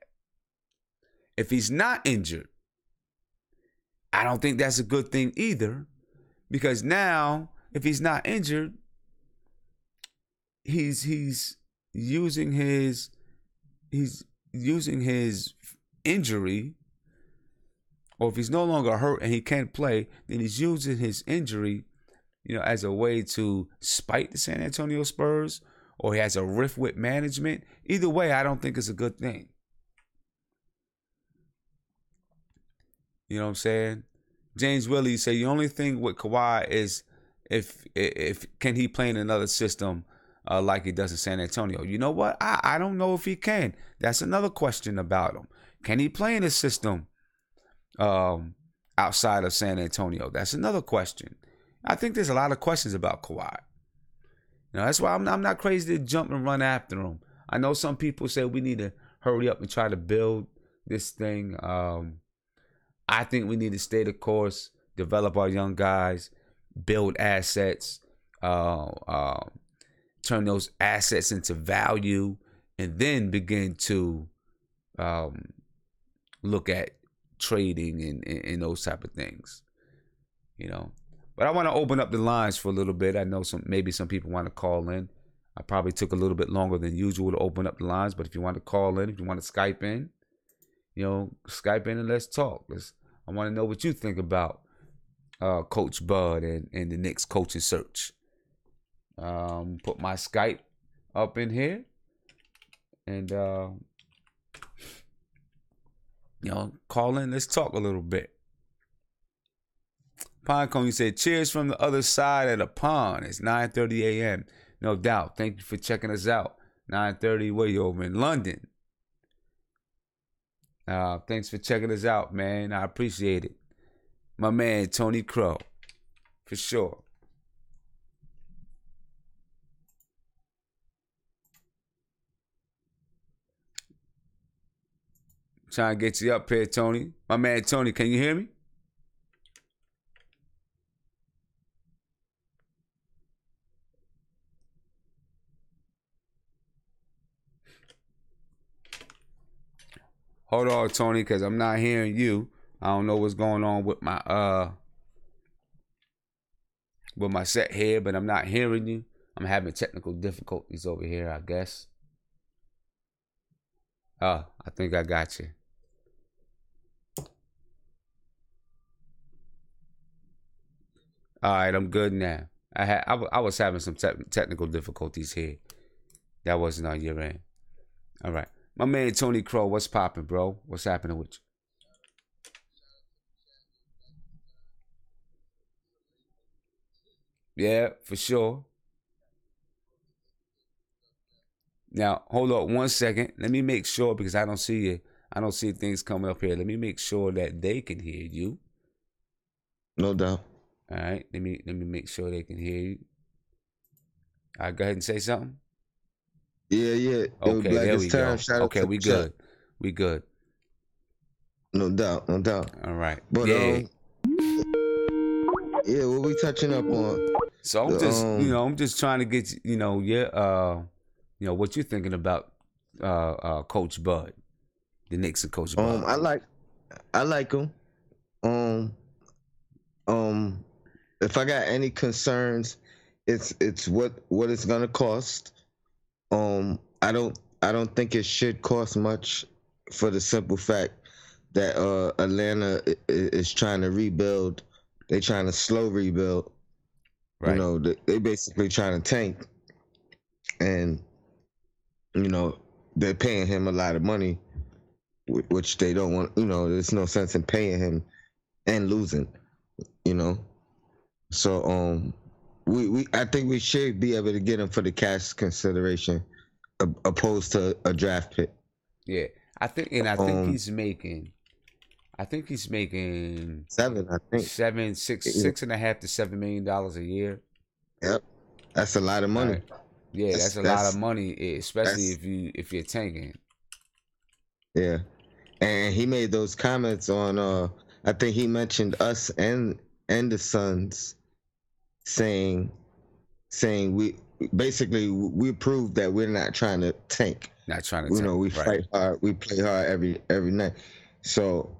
If he's not injured, I don't think that's a good thing either, because now if he's not injured, he's using his injury. Or if he's no longer hurt and he can't play, then he's using his injury, as a way to spite the San Antonio Spurs, or he has a rift with management. Either way, I don't think it's a good thing. You know what I'm saying? James Willie say the only thing with Kawhi is if can he play in another system like he does in San Antonio. You know what? I don't know if he can. That's another question about him. Can he play in a system outside of San Antonio? That's another question. I think there's a lot of questions about Kawhi. That's why I'm not crazy to jump and run after him. I know some people say we need to hurry up and try to build this thing. I think we need to stay the course, develop our young guys, build assets, turn those assets into value, and then begin to look at trading and those type of things, But I want to open up the lines for a little bit. I know maybe some people want to call in. I probably took a little bit longer than usual to open up the lines, but if you want to call in, if you want to Skype in, Skype in and let's talk. I want to know what you think about Coach Bud and the Knicks coaching search. Put my Skype up in here, and call in. Let's talk a little bit. Pinecone, you said, cheers from the other side of the pond. It's 9:30 a.m. No doubt. Thank you for checking us out. 9:30, where you over in London? Thanks for checking us out, man. I appreciate it. My man, Tony Crow. For sure. Trying to get you up here, Tony. My man Tony, can you hear me? Hold on, Tony, because I'm not hearing you. I don't know what's going on with my set here, but I'm not hearing you. I'm having technical difficulties over here, I guess. I think I got you. All right, I'm good now. I was having some technical difficulties here. That wasn't on your end. All right. My man Tony Crow, what's popping, bro? What's happening with you? Yeah, for sure. Now, hold on 1 second. Let me make sure because I don't see you. I don't see things coming up here. Let me make sure that they can hear you. No doubt. All right. Let me make sure they can hear you. All right, go ahead and say something. Yeah. Okay, there we go. Shout Okay, we good. We good. No doubt. All right. But yeah, what we touching up on? So I'm just trying to get what you're thinking about Coach Bud, the Knicks and Coach Bud. I like him. If I got any concerns, it's what it's gonna cost. I don't think it should cost much for the simple fact that Atlanta is trying to rebuild. They're trying to slow rebuild. Right. You know, they basically trying to tank, and they're paying him a lot of money, which they don't want. There's no sense in paying him and losing. So I think we should be able to get him for the cash consideration, opposed to a draft pick. Yeah, I think he's making. I think he's making $7. I think $6.5 to $7 million a year. Yep, that's a lot of money. Right. Yeah, that's a lot of money, especially if you're tanking. Yeah, and he made those comments on. I think he mentioned us and the Suns, saying we proved that we're not trying to tank. Not trying to tank. We fight hard. We play hard every night. So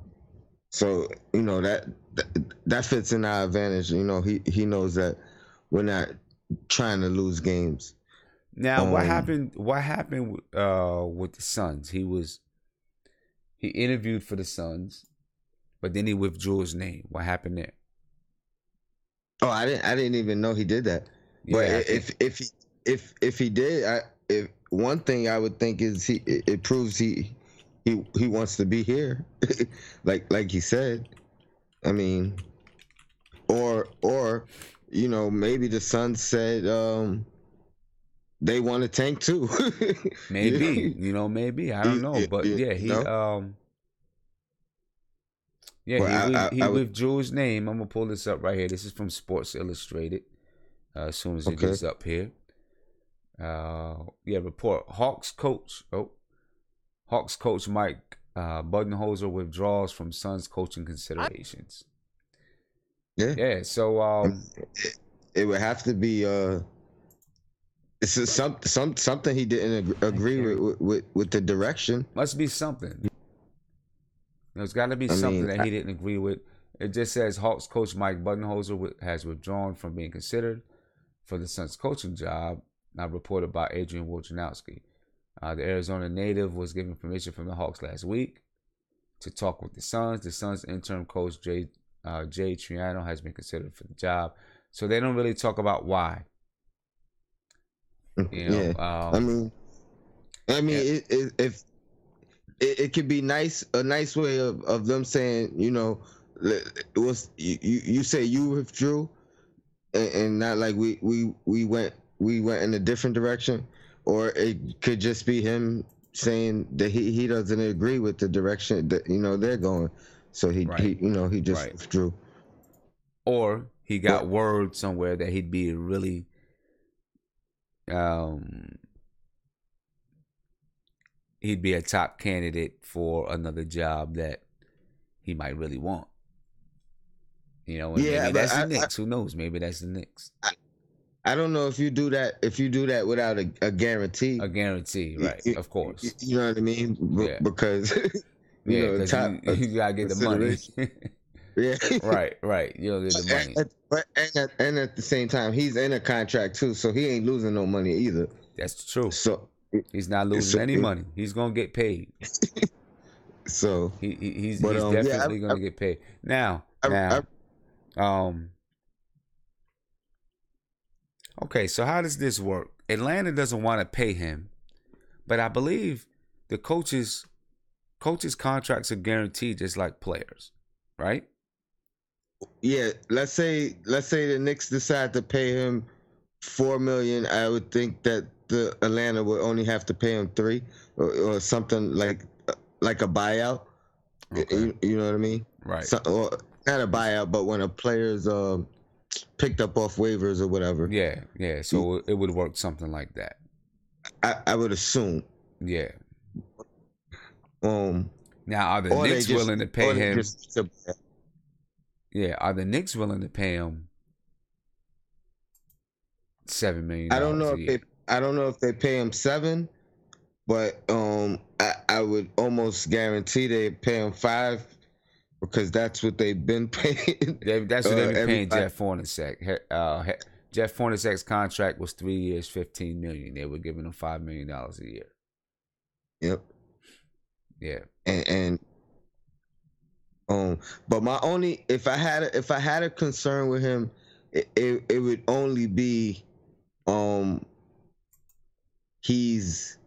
that fits in our advantage. He knows that we're not trying to lose games. Now, what happened? What happened with the Suns? He interviewed for the Suns, but then he withdrew his name. What happened there? Oh, I didn't even know he did that. Yeah, but if he did, one thing I would think is it proves he wants to be here, like he said. I mean, or maybe the Suns said they want to tank too. Maybe maybe I don't know, but yeah, he withdrew his name. I'm gonna pull this up right here. This is from Sports Illustrated. As soon as it gets up here, report Hawks coach Mike Budenholzer withdraws from Suns coaching considerations. Yeah. So it would have to be it's something he didn't agree with the direction. Must be something. There's got to be something that he didn't agree with. It just says Hawks coach Mike Budenholzer has withdrawn from being considered for the Suns coaching job. Now reported by Adrian Wojnarowski. The Arizona native was given permission from the Hawks last week to talk with the Suns. The Suns interim coach Jay Triano has been considered for the job. So they don't really talk about why. It could be a nice way of them saying, it was you say you withdrew, and not like we went in a different direction, or it could just be him saying that he doesn't agree with the direction that they're going, so he just withdrew, or he got word somewhere that he'd be really he'd be a top candidate for another job that he might really want. You know, and maybe that's the Knicks. Who knows? Maybe that's the Knicks. I don't know if you do that. If you do that without a guarantee, right? Of course. You know what I mean? Because you know, you gotta get the money. Yeah. Right. You don't get the money. And at the same time, he's in a contract too, so he ain't losing no money either. That's true. So he's not losing any money. He's gonna get paid. So he's definitely gonna get paid. Now. Okay, so how does this work? Atlanta doesn't want to pay him, but I believe the coaches' contracts are guaranteed just like players, right? Yeah, let's say the Knicks decide to pay him $4 million. I would think that the Atlanta would only have to pay him $3 million or something like a buyout. Okay. You know what I mean? Right. So, or not a buyout, but when a player's picked up off waivers or whatever. Yeah. So it would work something like that. I would assume. Yeah. Now, are the Knicks willing to pay him? Are the Knicks willing to pay him $7 million? I don't know if they pay him $7 million, but I would almost guarantee they pay him $5 million. Because that's what they've been paying. That's what they've been paying Jeff Hornacek. Jeff Hornacek's contract was 3 years, $15 million. They were giving him $5 million a year. Yep. Yeah. And but my only if I had a concern with him, it would only be he's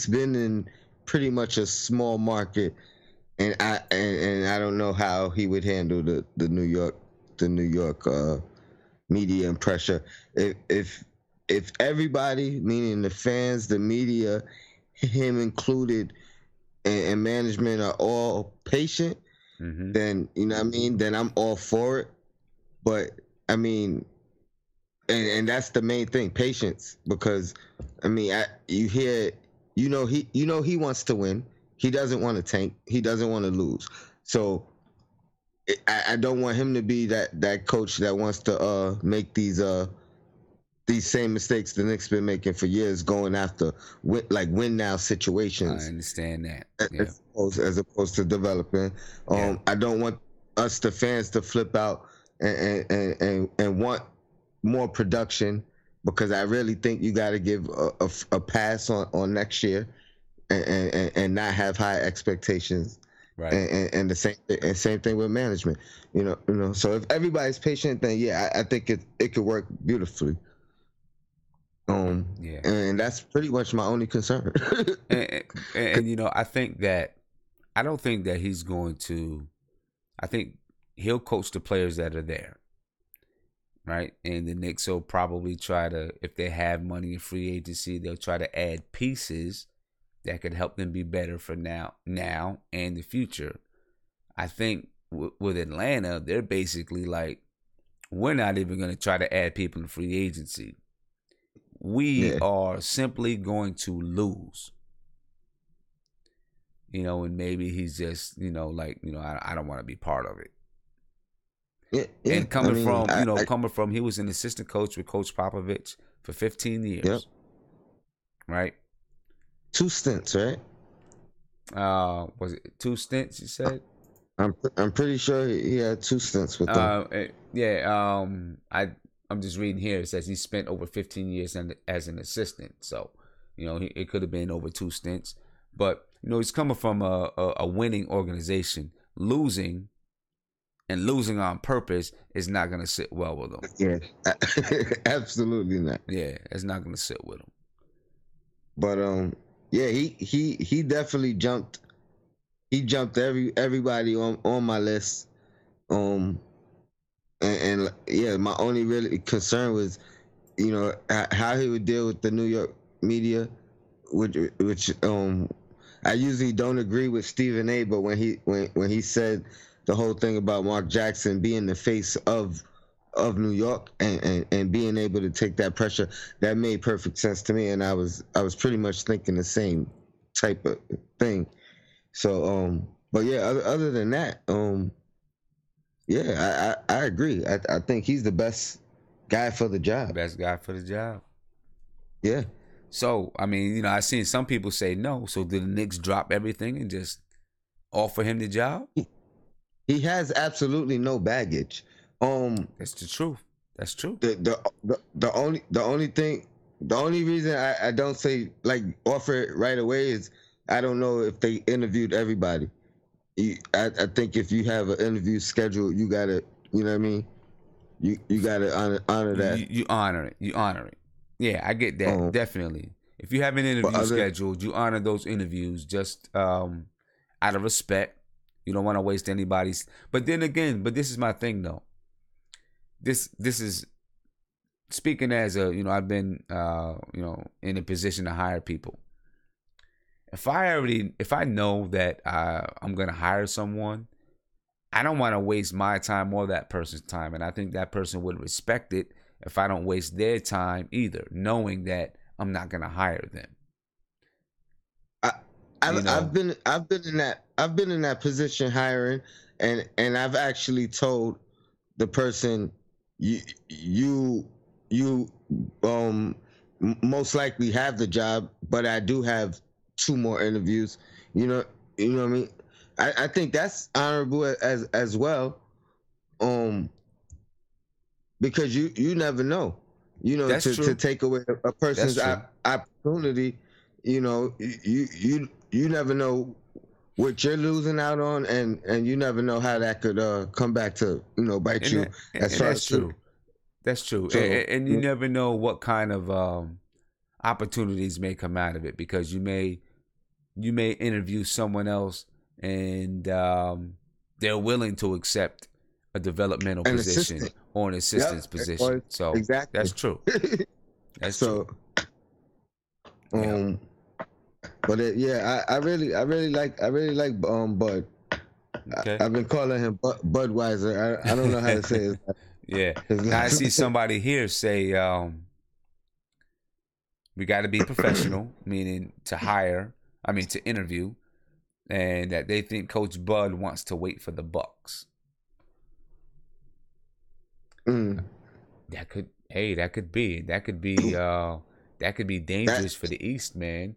been in pretty much a small market. And I don't know how he would handle the New York media and pressure. If everybody, meaning the fans, the media, him included, and management are all patient, then you know what I mean. Then I'm all for it. But I mean, and that's the main thing, patience. Because I mean, you hear, he wants to win. He doesn't want to tank. He doesn't want to lose. So I don't want him to be that coach that wants to make these same mistakes the Knicks been making for years, going after win now situations. I understand that. As opposed to developing. I don't want us, the fans, to flip out and want more production, because I really think you got to give a pass on next year. And not have high expectations, right? And the same thing with management, you know. So if everybody's patient, then I think it could work beautifully. And that's pretty much my only concern. and you know, I don't think that he's going to. I think he'll coach the players that are there, right? And the Knicks will probably try to, if they have money in free agency, they'll try to add pieces that could help them be better for now and the future. I think with Atlanta, they're basically like, we're not even going to try to add people in free agency. We are simply going to lose. You know, and maybe he's just, I don't want to be part of it. And coming from, he was an assistant coach with Coach Popovich for 15 years. Right? 2 stints, right? Was it 2 stints? You said. I'm pretty sure he had 2 stints with them. I'm just reading here. It says he spent over 15 years as an assistant. So, it could have been over 2 stints. But he's coming from a winning organization. Losing on purpose is not going to sit well with him. Yeah, absolutely not. Yeah, it's not going to sit with him. But he definitely jumped. He jumped everybody on my list. My only really concern was, how he would deal with the New York media, which I usually don't agree with Stephen A. But when he said the whole thing about Mark Jackson being the face of of New York and being able to take that pressure, that made perfect sense to me. And I was pretty much thinking the same type of thing. So, but yeah, other than that, yeah, I agree. I think he's the best guy for the job. Best guy for the job. Yeah. So, I mean, you know, I've seen some people say no. So did the Knicks drop everything and just offer him the job? He has absolutely no baggage. That's the truth. That's true. The only reason I don't say like offer it right away is I don't know if they interviewed everybody. I think if you have an interview scheduled, you gotta, you know what I mean. You gotta honor that. You honor it. You honor it. Yeah, I get that. Definitely. If you have an interview scheduled, you honor those interviews just out of respect. You don't want to waste anybody's. But then again, this is my thing though. This is speaking as a, you know, I've been you know, in a position to hire people. If I know that I'm gonna hire someone, I don't want to waste my time or that person's time, and I think that person would respect it if I don't waste their time either, knowing that I'm not gonna hire them. I've been in that position hiring, and I've actually told the person you most likely have the job, but I do have 2 more interviews. You know what I mean. I think that's honorable as well, because you never know, you know, to take away a person's opportunity. You know, you never know what you're losing out on, and you never know how that could come back to, you know, bite you. That's true. That's true. So, and you never know what kind of opportunities may come out of it, because you may interview someone else and they're willing to accept a developmental position or an assistant's position. So exactly. That's true. That's true. But I really like Bud. Okay. I've been calling him Budweiser. I don't know how to say it. Yeah. Now I see somebody here say we got to be professional, meaning to interview, and that they think Coach Bud wants to wait for the Bucks. That could be dangerous for the East, man.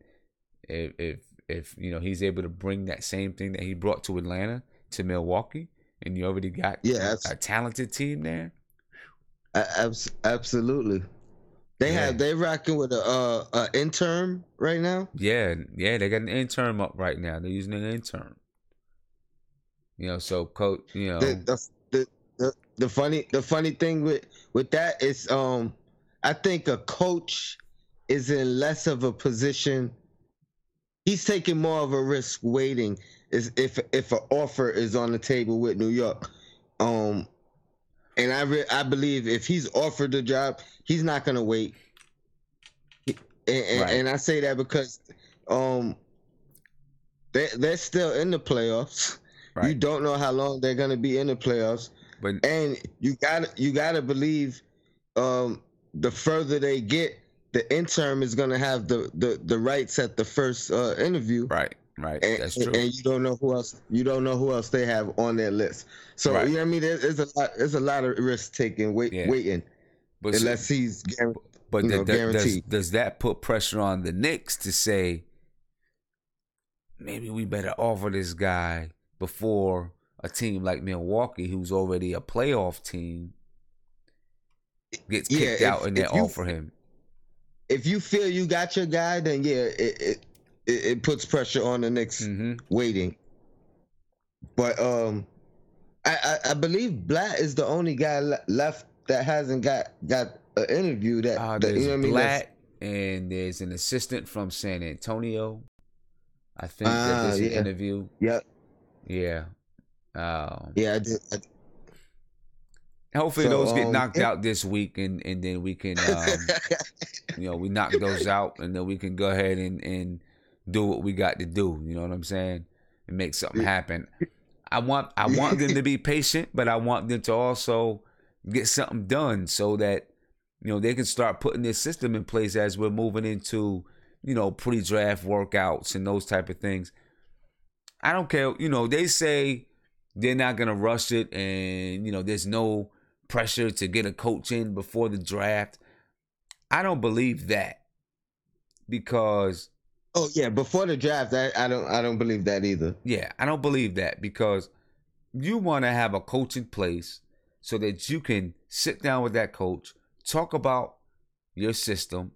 If you know, he's able to bring that same thing that he brought to Atlanta to Milwaukee, and you already got a talented team there. Absolutely. They rocking with a intern right now. Yeah, they got an intern up right now. They're using an intern. You know, so coach, you know, the funny thing with that is I think a coach is in less of a position. He's taking more of a risk waiting if an offer is on the table with New York. And I believe if he's offered the job, he's not gonna wait. And I say that because they're still in the playoffs. Right. You don't know how long they're gonna be in the playoffs, and you gotta believe the further they get, the intern is gonna have the rights at the first interview. Right. That's true. And you don't know who else they have on their list. So you know what I mean. There's a lot of risk taking waiting, but unless he's guaranteed. Does that put pressure on the Knicks to say, maybe we better offer this guy before a team like Milwaukee, who's already a playoff team, gets kicked out and they offer him? If you feel you got your guy, then it puts pressure on the Knicks waiting. But I believe Blatt is the only guy left that hasn't got an interview. There's Blatt, and there's an assistant from San Antonio. I think that there's an interview. Yep. Yeah. I did. Hopefully those get knocked out this week, and then we can, we knock those out, and then we can go ahead and do what we got to do. You know what I'm saying? And make something happen. I want them to be patient, but I want them to also get something done so that, they can start putting this system in place as we're moving into, pre-draft workouts and those type of things. I don't care. They say they're not going to rush it and, there's no pressure to get a coach in before the draft. I don't believe that because... Oh, yeah, before the draft, I don't believe that either. Yeah, I don't believe that because you want to have a coach in place so that you can sit down with that coach, talk about your system,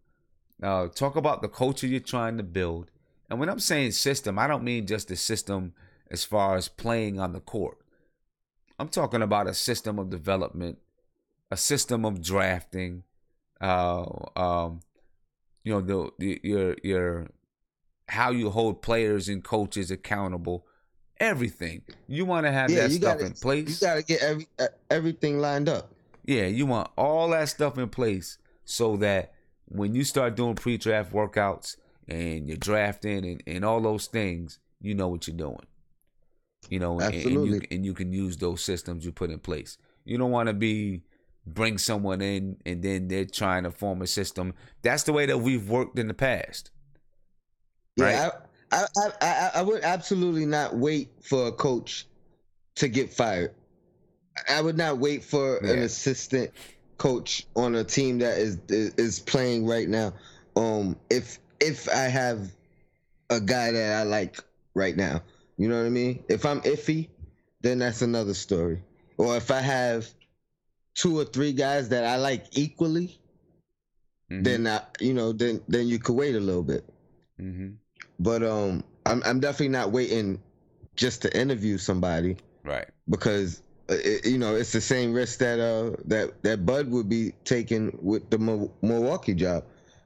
talk about the culture you're trying to build. And when I'm saying system, I don't mean just the system as far as playing on the court. I'm talking about a system of development, a system of drafting, your how you hold players and coaches accountable, everything. You want to have that stuff in place. You got to get everything lined up. Yeah, you want all that stuff in place so that when you start doing pre-draft workouts and you're drafting and all those things, you know what you're doing. Absolutely. And you can use those systems you put in place. You don't want to bring someone in and then they're trying to form a system. That's the way that we've worked in the past. Right? Yeah, I would absolutely not wait for a coach to get fired. I would not wait for an assistant coach on a team that is playing right now. If I have a guy that I like right now, you know what I mean? If I'm iffy, then that's another story. Or if I have 2 or 3 guys that I like equally, then then you could wait a little bit. Mm-hmm. But I'm definitely not waiting just to interview somebody, right? Because it's the same risk that Bud would be taking with the Milwaukee job.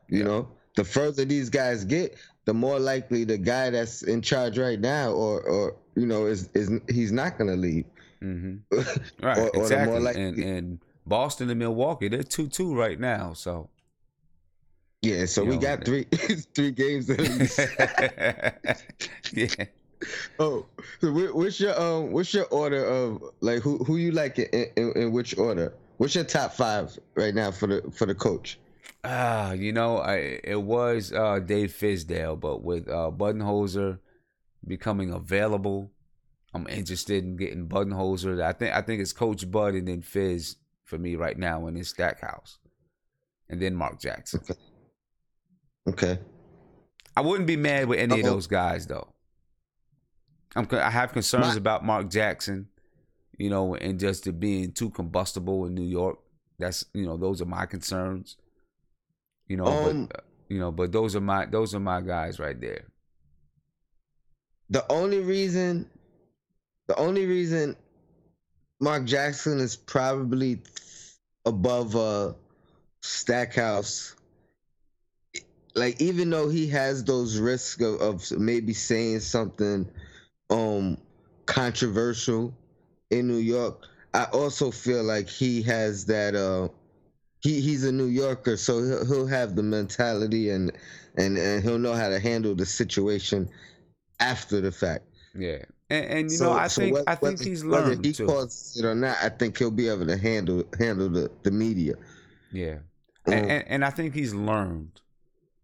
You know, the further these guys get, the more likely the guy that's in charge right now, or is he's not going to leave. Mm-hmm. Right, or exactly. The more likely, and Boston and Milwaukee, they're 2-2 right now, so. Yeah, so we got 3 games at least. Yeah. Oh, so what's your order of like who you like in which order? What's your top 5 right now for the coach? It was Dave Fizdale, but with Buddenholzer becoming available, I'm interested in getting Budenholzer. I think it's Coach Bud and then Fizz for me right now in his stack house, and then Mark Jackson. Okay. I wouldn't be mad with any of those guys though. I have concerns about Mark Jackson, and just it being too combustible in New York. That's those are my concerns. But those are my guys right there. The only reason Mark Jackson is probably above Stackhouse, like even though he has those risks of maybe saying something controversial in New York, I also feel like he has that he's a New Yorker, so he'll have the mentality and he'll know how to handle the situation after the fact. Yeah. And I think he's learned whether he too. calls it or not, I think he'll be able to handle the media. Yeah. And I think he's learned.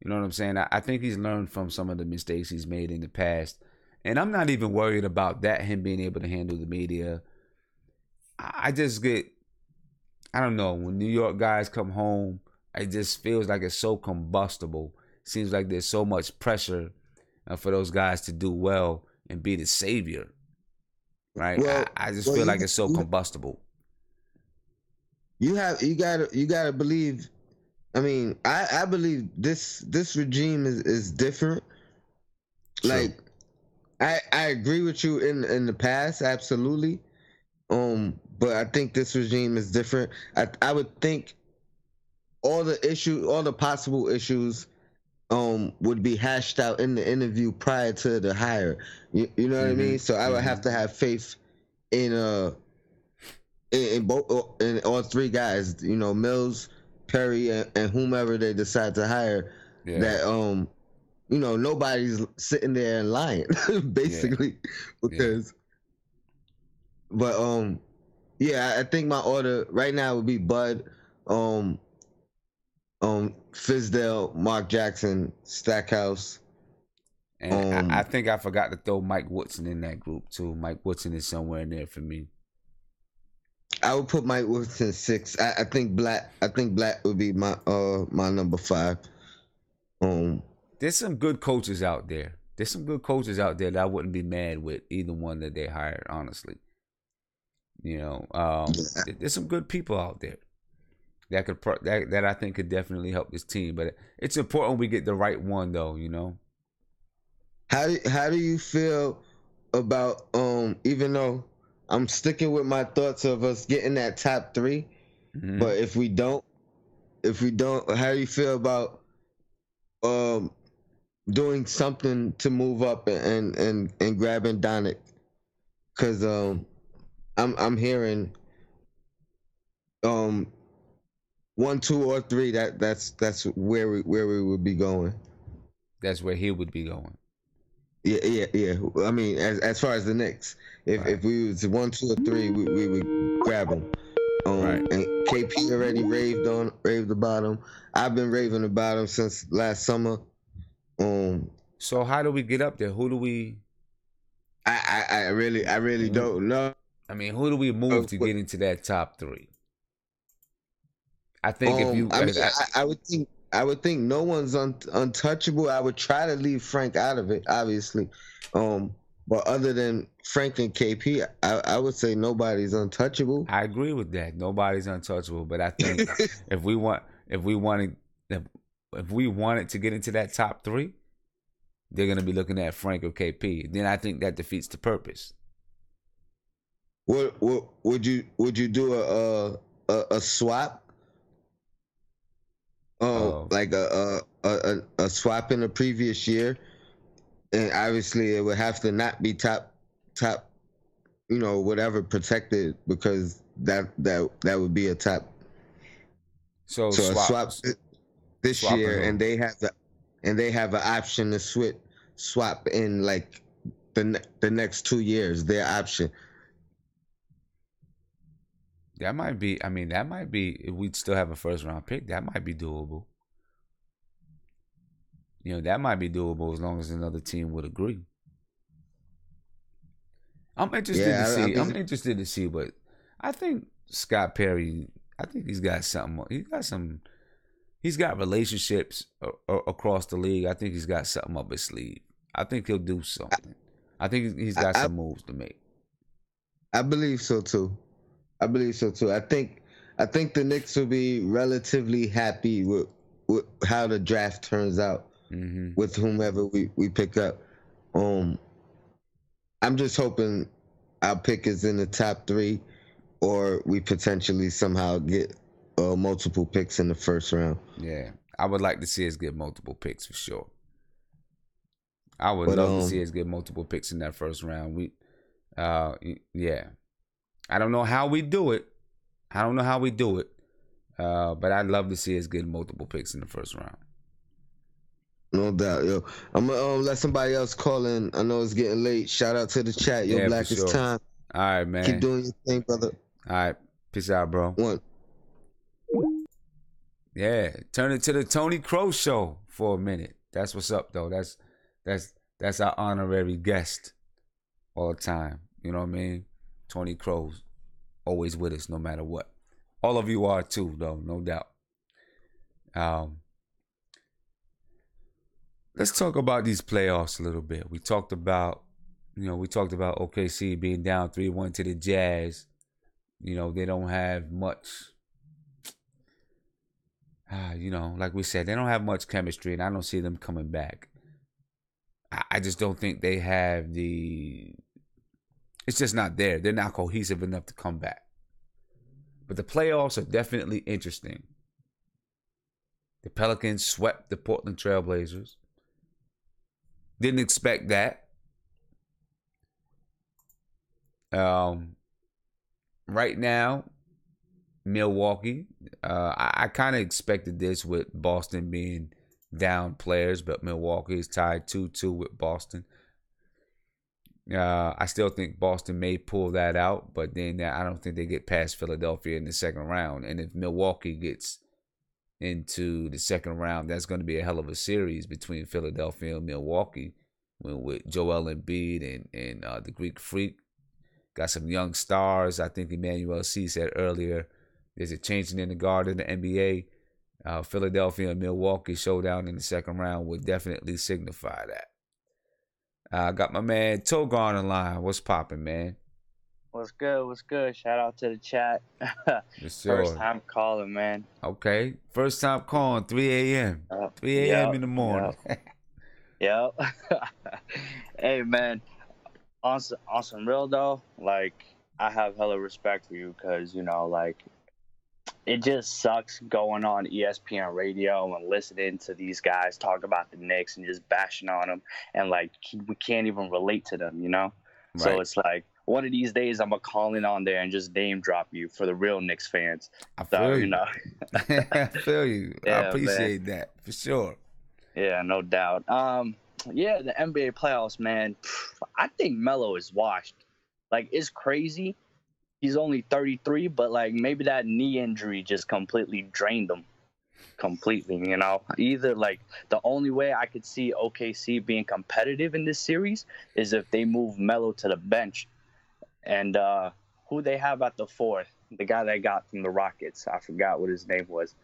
You know what I'm saying? I think he's learned from some of the mistakes he's made in the past. And I'm not even worried about that, him being able to handle the media. I just get, I don't know, when New York guys come home, it just feels like it's so combustible. Seems like there's so much pressure for those guys to do well and be the savior. Right? Well, I just feel like it's so combustible. You gotta believe. I mean, I believe this regime is different. True. Like, I agree with you in the past, absolutely. But I think this regime is different. I would think all the possible issues would be hashed out in the interview prior to the hire. You know what I mean? So I would have to have faith in all 3 guys, Mills, Perry, and whomever they decide to hire, that nobody's sitting there and lying basically, because but Yeah, I think my order right now would be Bud, um, Fizdale, Mark Jackson, Stackhouse. And I think I forgot to throw Mike Woodson in that group too. Mike Woodson is somewhere in there for me. I would put Mike Woodson 6. I think Black. I think Black would be my number 5. There's some good coaches out there. There's some good coaches out there that I wouldn't be mad with either one that they hired. Honestly, there's some good people out there that could that I think could definitely help this team. But it's important we get the right one, though. How do you feel about even though I'm sticking with my thoughts of us getting that top 3, but if we don't, how do you feel about doing something to move up and grabbing Donick? Because I'm hearing 1, 2, or 3. That's where we would be going. That's where he would be going. Yeah. I mean, as far as the Knicks, if we was 1, 2, or 3, we would grab them. Right. And KP already raved about him. I've been raving about him since last summer. So how do we get up there? Who do we? I really don't know. I mean, who do we move to get into that top 3? I think if you, I would think no one's untouchable. I would try to leave Frank out of it, obviously. But other than Frank and KP, I would say nobody's untouchable. I agree with that. Nobody's untouchable. But I think if we wanted to get into that top 3, they're gonna be looking at Frank or KP. Then I think that defeats the purpose. What would you do a swap? Like a swap in the previous year, and obviously it would have to not be top, whatever protected, because that would be a top. So a swap this year, and they have an option to swap in like the next 2 years. Their option. That might be. I mean, that might be. If we'd still have a first round pick, that might be doable. That might be doable as long as another team would agree. I'm interested to see. I'm interested to see, but I think Scott Perry. I think he's got something. He's got relationships across the league. I think he's got something up his sleeve. I think he'll do something. I think he's got some moves to make. I believe so too. I think the Knicks will be relatively happy with how the draft turns out with whomever we pick up. I'm just hoping our pick is in the top 3, or we potentially somehow get multiple picks in the first round. Yeah, I would like to see us get multiple picks for sure. I would love to see us get multiple picks in that first round. Yeah. I don't know how we do it. But I'd love to see us get multiple picks in the first round. No doubt, yo. I'm gonna let somebody else call in. I know it's getting late. Shout out to the chat. Yo, Black, it's time. All right, man. Keep doing your thing, brother. All right. Peace out, bro. One. Yeah. Turn it to the Tony Crow show for a minute. That's what's up, though. That's our honorary guest all the time. You know what I mean? Tony Crow's always with us no matter what. All of you are too, though, no doubt. Let's talk about these playoffs a little bit. We talked about OKC being down 3-1 to the Jazz. They don't have much. Like we said, they don't have much chemistry, and I don't see them coming back. I just don't think they have the. It's just not there. They're not cohesive enough to come back. But the playoffs are definitely interesting. The Pelicans swept the Portland Trailblazers. Didn't expect that. Right now, Milwaukee. I kind of expected this with Boston being down players, but Milwaukee is tied 2-2 with Boston. I still think Boston may pull that out, but then I don't think they get past Philadelphia in the second round. And if Milwaukee gets into the second round, that's going to be a hell of a series between Philadelphia and Milwaukee, with Joel Embiid and the Greek Freak. Got some young stars. I think Emmanuel C. said earlier, there's a changing in the guard in the NBA. Philadelphia and Milwaukee showdown in the second round would definitely signify that. I got my man Togar on the line. What's popping, man? What's good? What's good? Shout out to the chat. Yes, sure. First time calling, man. Okay. First time calling, 3 a.m. 3 a.m. in the morning. Yep. Hey, man. On some real, though, like, I have hella respect for you because, you know, like, it just sucks going on ESPN radio and listening to these guys talk about the Knicks and just bashing on them. And, like, we can't even relate to them, you know? Right. So it's like, one of these days I'm going to call in on there and just name drop you for the real Knicks fans. I feel you. You know? I feel you. Yeah, I appreciate that, for sure. Yeah, no doubt. Yeah, the NBA playoffs, man. I think Melo is washed. Like, it's crazy. He's only 33, but, like, maybe that knee injury just completely drained him. Completely, you know? Either, like, the only way I could see OKC being competitive in this series is if they move Melo to the bench. And who they have at the fourth, the guy they got from the Rockets, I forgot what his name was,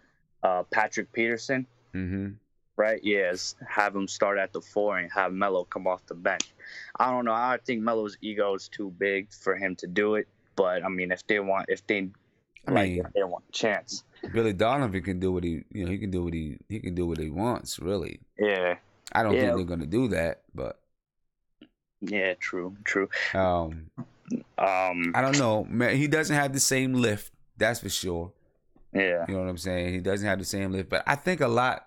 Patrick Peterson. Mm-hmm. Right? Yes. Have him start at the 4 and have Melo come off the bench. I don't know. I think Melo's ego is too big for him to do it. But I mean, if they want a chance. Billy Donovan can do what he can do what he wants, really. Yeah. I don't think they're gonna do that, but. Yeah, true. I don't know, man. He doesn't have the same lift, that's for sure. Yeah. You know what I'm saying? He doesn't have the same lift, but I think a lot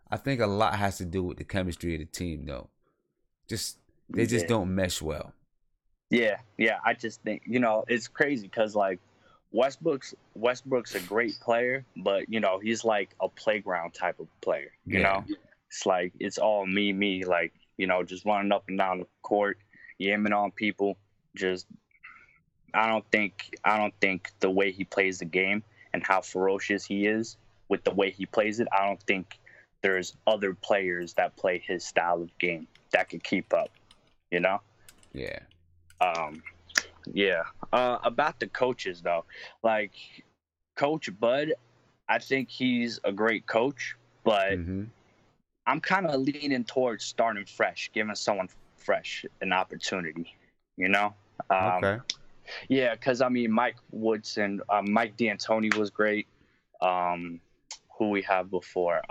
has to do with the chemistry of the team, though. They just don't mesh well. Yeah. I just think, you know, it's crazy because, like, Westbrook's a great player, but, you know, he's like a playground type of player. You know, it's like it's all me, like, you know, just running up and down the court, yamming on people. Just, I don't think the way he plays the game and how ferocious he is with the way he plays it, I don't think there's other players that play his style of game that could keep up, you know? Yeah. About the coaches, though, like Coach Bud, I think he's a great coach, but I'm kind of leaning towards starting fresh, giving someone fresh an opportunity, you know? Okay. Yeah, because, I mean, Mike D'Antoni was great. Who we have before.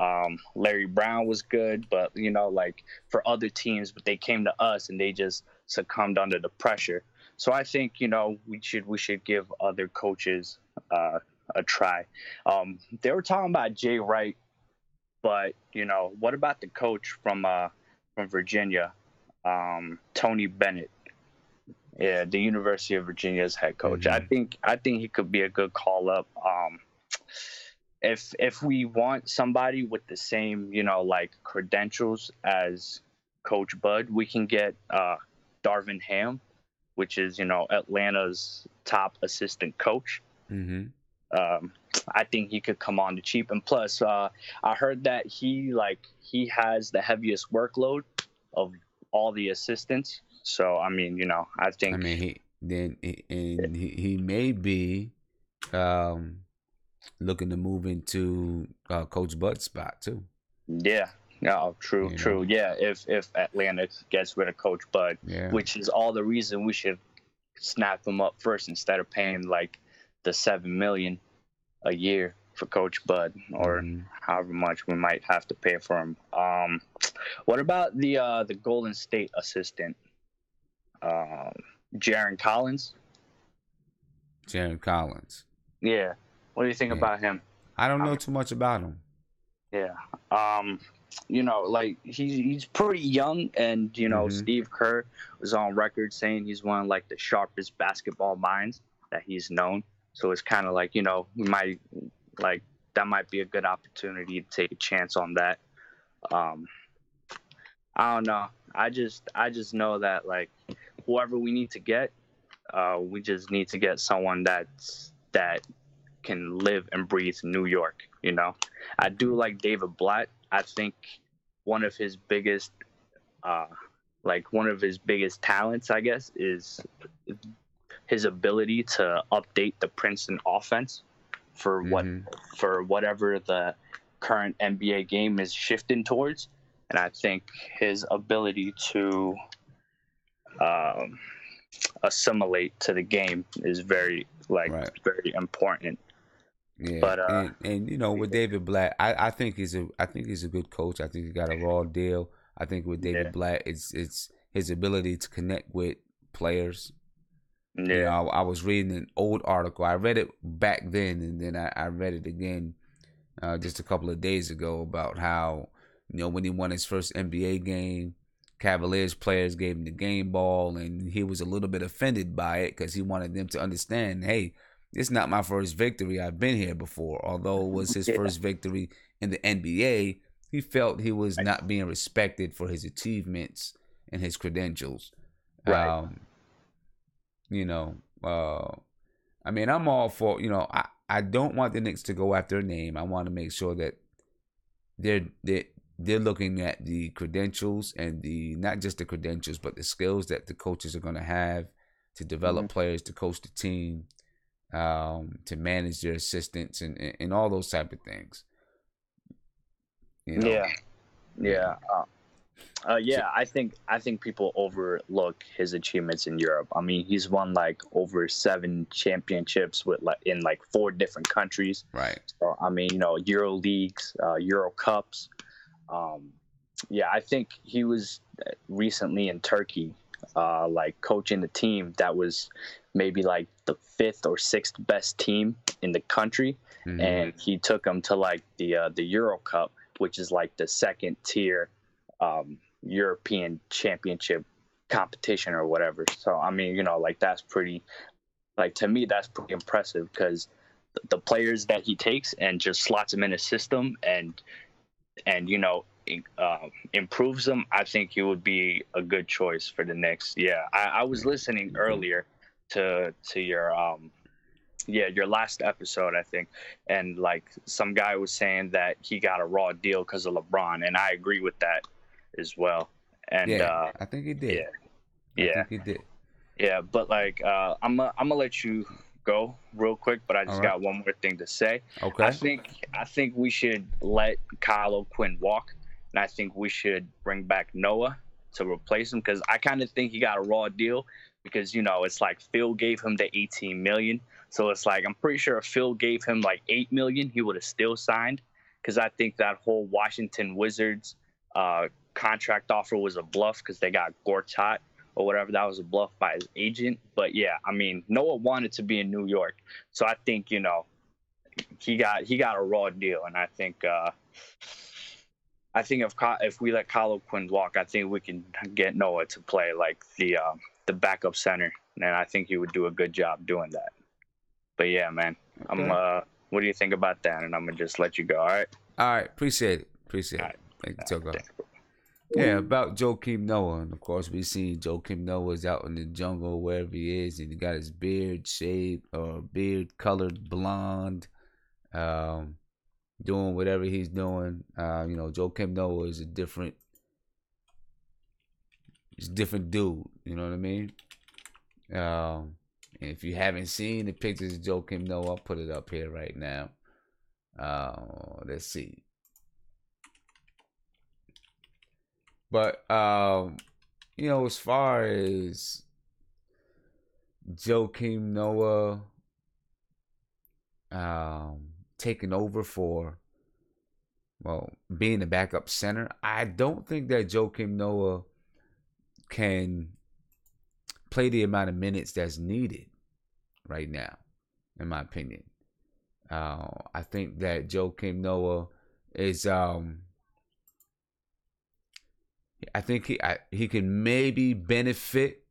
Larry Brown was good, but, you know, like, for other teams, but they came to us and they just succumbed under the pressure. So I think, you know, we should give other coaches a try. They were talking about Jay Wright, but, you know, what about the coach from Virginia, Tony Bennett? Yeah, the University of Virginia's head coach. I think he could be a good call up. If we want somebody with the same, you know, like, credentials as Coach Bud, we can get Darvin Ham, which is, you know, Atlanta's top assistant coach. I think he could come on the cheap. And plus, I heard that he has the heaviest workload of all the assistants. So, I mean, you know, I think. I mean, he may be looking to move into Coach Bud's spot too. Yeah. No, true. Yeah, if Atlanta gets rid of Coach Bud, which is all the reason we should snap him up first instead of paying like the $7 million a year for Coach Bud, or however much we might have to pay for him. What about the Golden State assistant, Jaron Collins? Jaron Collins. Yeah. What do you think about him? I don't know too much about him. Yeah. You know, like, he's pretty young, and, you know, Steve Kerr was on record saying he's one of, like, the sharpest basketball minds that he's known. So it's kind of like, you know, that might be a good opportunity to take a chance on that. I don't know. I just know that, like, whoever we need to get, we just need to get someone that can live and breathe New York. You know, I do like David Blatt. I think one of his biggest, talents, I guess, is his ability to update the Princeton offense for whatever the current NBA game is shifting towards, and I think his ability to assimilate to the game is very important. Yeah, But and you know, with David Blatt, I think he's a good coach. I think he got a raw deal. I think with David Blatt, it's his ability to connect with players. Yeah. You know, I was reading an old article. I read it back then, and then I read it again just a couple of days ago about how, you know, when he won his first NBA game, Cavaliers players gave him the game ball, and he was a little bit offended by it because he wanted them to understand, hey, it's not my first victory. I've been here before. Although it was his first victory in the NBA, he felt he was not being respected for his achievements and his credentials. Right. You know, I mean, I'm all for, you know, I don't want the Knicks to go after a name. I want to make sure that they're looking at the credentials and not just the credentials, but the skills that the coaches are going to have to develop players, to coach the team, to manage their assistants and all those type of things. You know? Yeah. I think people overlook his achievements in Europe. I mean, he's won like over 7 championships in 4 different countries. Right. So I mean, you know, Euro leagues, Euro Cups. I think he was recently in Turkey, coaching the team that was maybe like the 5th or 6th best team in the country, and he took them to like the Euro Cup, which is like the 2nd tier European championship competition or whatever. So I mean, you know, like that's pretty, like to me that's pretty impressive, because the players that he takes and just slots them in a system and you know, improves them, I think he would be a good choice for the Knicks. Yeah, I was listening earlier to your last episode, I think, and like some guy was saying that he got a raw deal because of LeBron, and I agree with that as well. And I think he did. I think he did. Yeah, but like I'm gonna let you go real quick, but I just got one more thing to say. Okay. I think we should let Kyle O'Quinn walk, and I think we should bring back Noah to replace him, because I kind of think he got a raw deal, because, you know, it's like Phil gave him the $18 million, so it's like I'm pretty sure if Phil gave him like $8 million, he would have still signed, because I think that whole Washington Wizards contract offer was a bluff, because they got Gortat or whatever. That was a bluff by his agent. But yeah, I mean, Noah wanted to be in New York, so I think, you know, he got a raw deal, and I think if we let Kyle O'Quinn walk, I think we can get Noah to play like the backup center, and I think he would do a good job doing that. But yeah, man, okay. What do you think about that? And I'm gonna just let you go. All right. Appreciate it. Thank you, Tucker. Yeah, about Joakim Noah, and of course we see Joakim Noah's out in the jungle wherever he is, and he got his beard shaved or beard colored blonde, doing whatever he's doing. You know, Joakim Noah is a different dude. You know what I mean? And if you haven't seen the pictures of Joakim Noah, I'll put it up here right now. Let's see. But you know, as far as Joakim Noah taking over for, well, being the backup center, I don't think that Joakim Noah can play the amount of minutes that's needed right now, in my opinion. I think that Joakim Noah is I think he can maybe benefit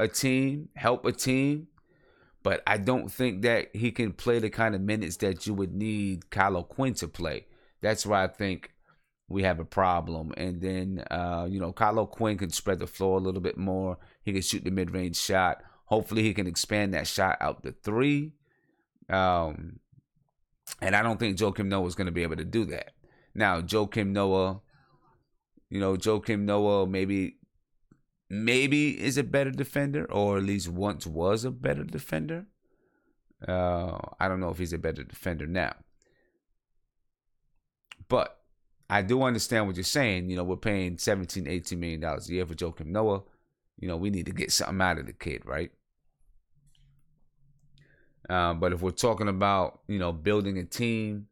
a team, help a team, but I don't think that he can play the kind of minutes that you would need Kyle O'Quinn to play. That's why I think we have a problem. And then, Kylo Quinn can spread the floor a little bit more. He can shoot the mid-range shot. Hopefully he can expand that shot out to 3. And I don't think Joakim Noah is going to be able to do that. Now, Joakim Noah maybe is a better defender, or at least once was a better defender. I don't know if he's a better defender now. But I do understand what you're saying. We're paying $17, $18 million a year for Joakim Noah. We need to get something out of the kid, right? But if we're talking about, building a team,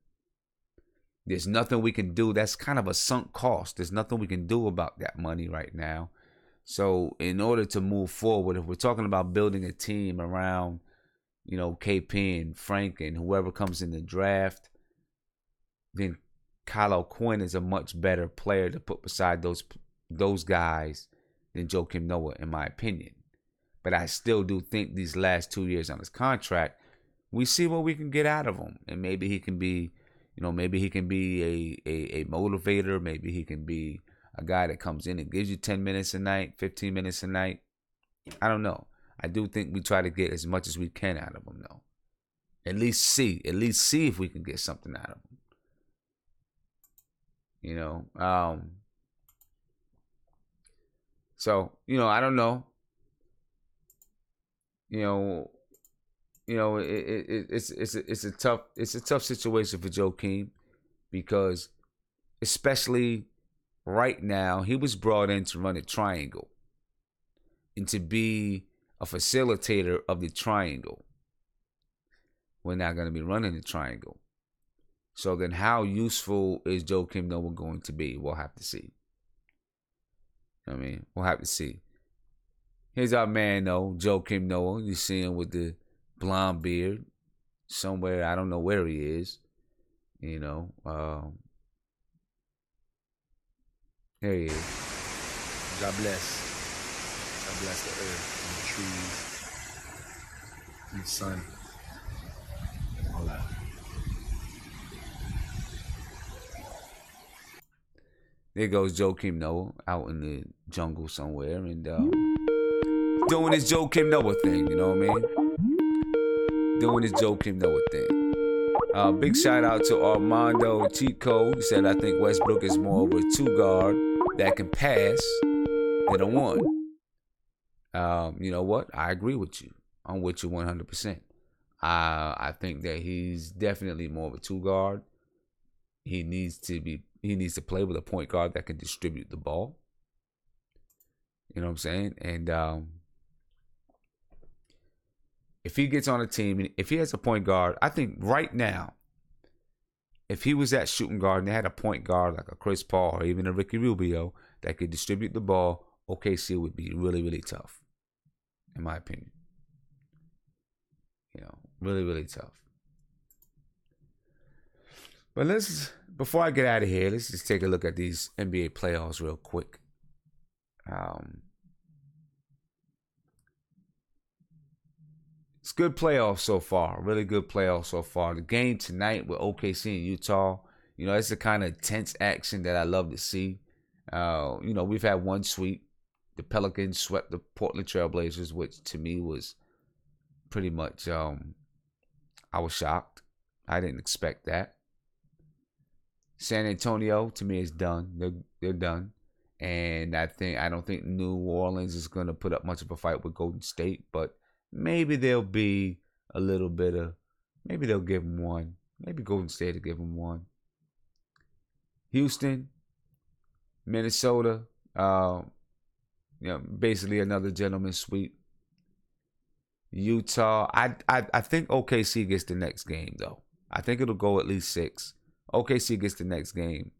there's nothing we can do. That's kind of a sunk cost. There's nothing we can do about that money right now. So in order to move forward, if we're talking about building a team around, KP and Frank and whoever comes in the draft, then Kylo Quinn is a much better player to put beside those guys than Joakim Noah, in my opinion. But I still do think these last 2 years on his contract, we see what we can get out of him. And maybe he can be, a motivator. Maybe he can be a guy that comes in and gives you 10 minutes a night, 15 minutes a night. I don't know. I do think we try to get as much as we can out of him, though. At least see if we can get something out of him. So, I don't know. It's a tough situation for Joakim, because especially right now, he was brought in to run a triangle and to be a facilitator of the triangle. We're not going to be running the triangle. So then how useful is Joakim Noah going to be? We'll have to see. We'll have to see. Here's our man, though, Joakim Noah. You see him with the blonde beard somewhere. I don't know where he is. There he is. God bless. God bless the earth and the trees and the sun. All that. There goes Joakim Noah out in the jungle somewhere and doing his Joakim Noah thing, you know what I mean? Doing his Joakim Noah thing. Big shout out to Armando Chico. He said, I think Westbrook is more of a 2-guard that can pass than a 1. You know what? I agree with you. I'm with you 100%. I think that he's definitely more of a 2-guard. He needs to play with a point guard that can distribute the ball. You know what I'm saying? And if he gets on a team, if he has a point guard, I think right now, if he was that shooting guard and they had a point guard like a Chris Paul or even a Ricky Rubio that could distribute the ball, OKC would be really, really tough, in my opinion. Really, really tough. But before I get out of here, let's just take a look at these NBA playoffs real quick. It's good playoffs so far. Really good playoffs so far. The game tonight with OKC and Utah, it's the kind of tense action that I love to see. We've had one sweep. The Pelicans swept the Portland Trailblazers, which to me was pretty much, I was shocked. I didn't expect that. San Antonio, to me, is done. They're done. And I don't think New Orleans is going to put up much of a fight with Golden State, but maybe there'll be a little bit of, maybe they'll give them one. Maybe Golden State will give them one. Houston, Minnesota, basically another gentleman's sweep. Utah, I think OKC gets the next game, though. I think it'll go at least 6. OKC gets the next game.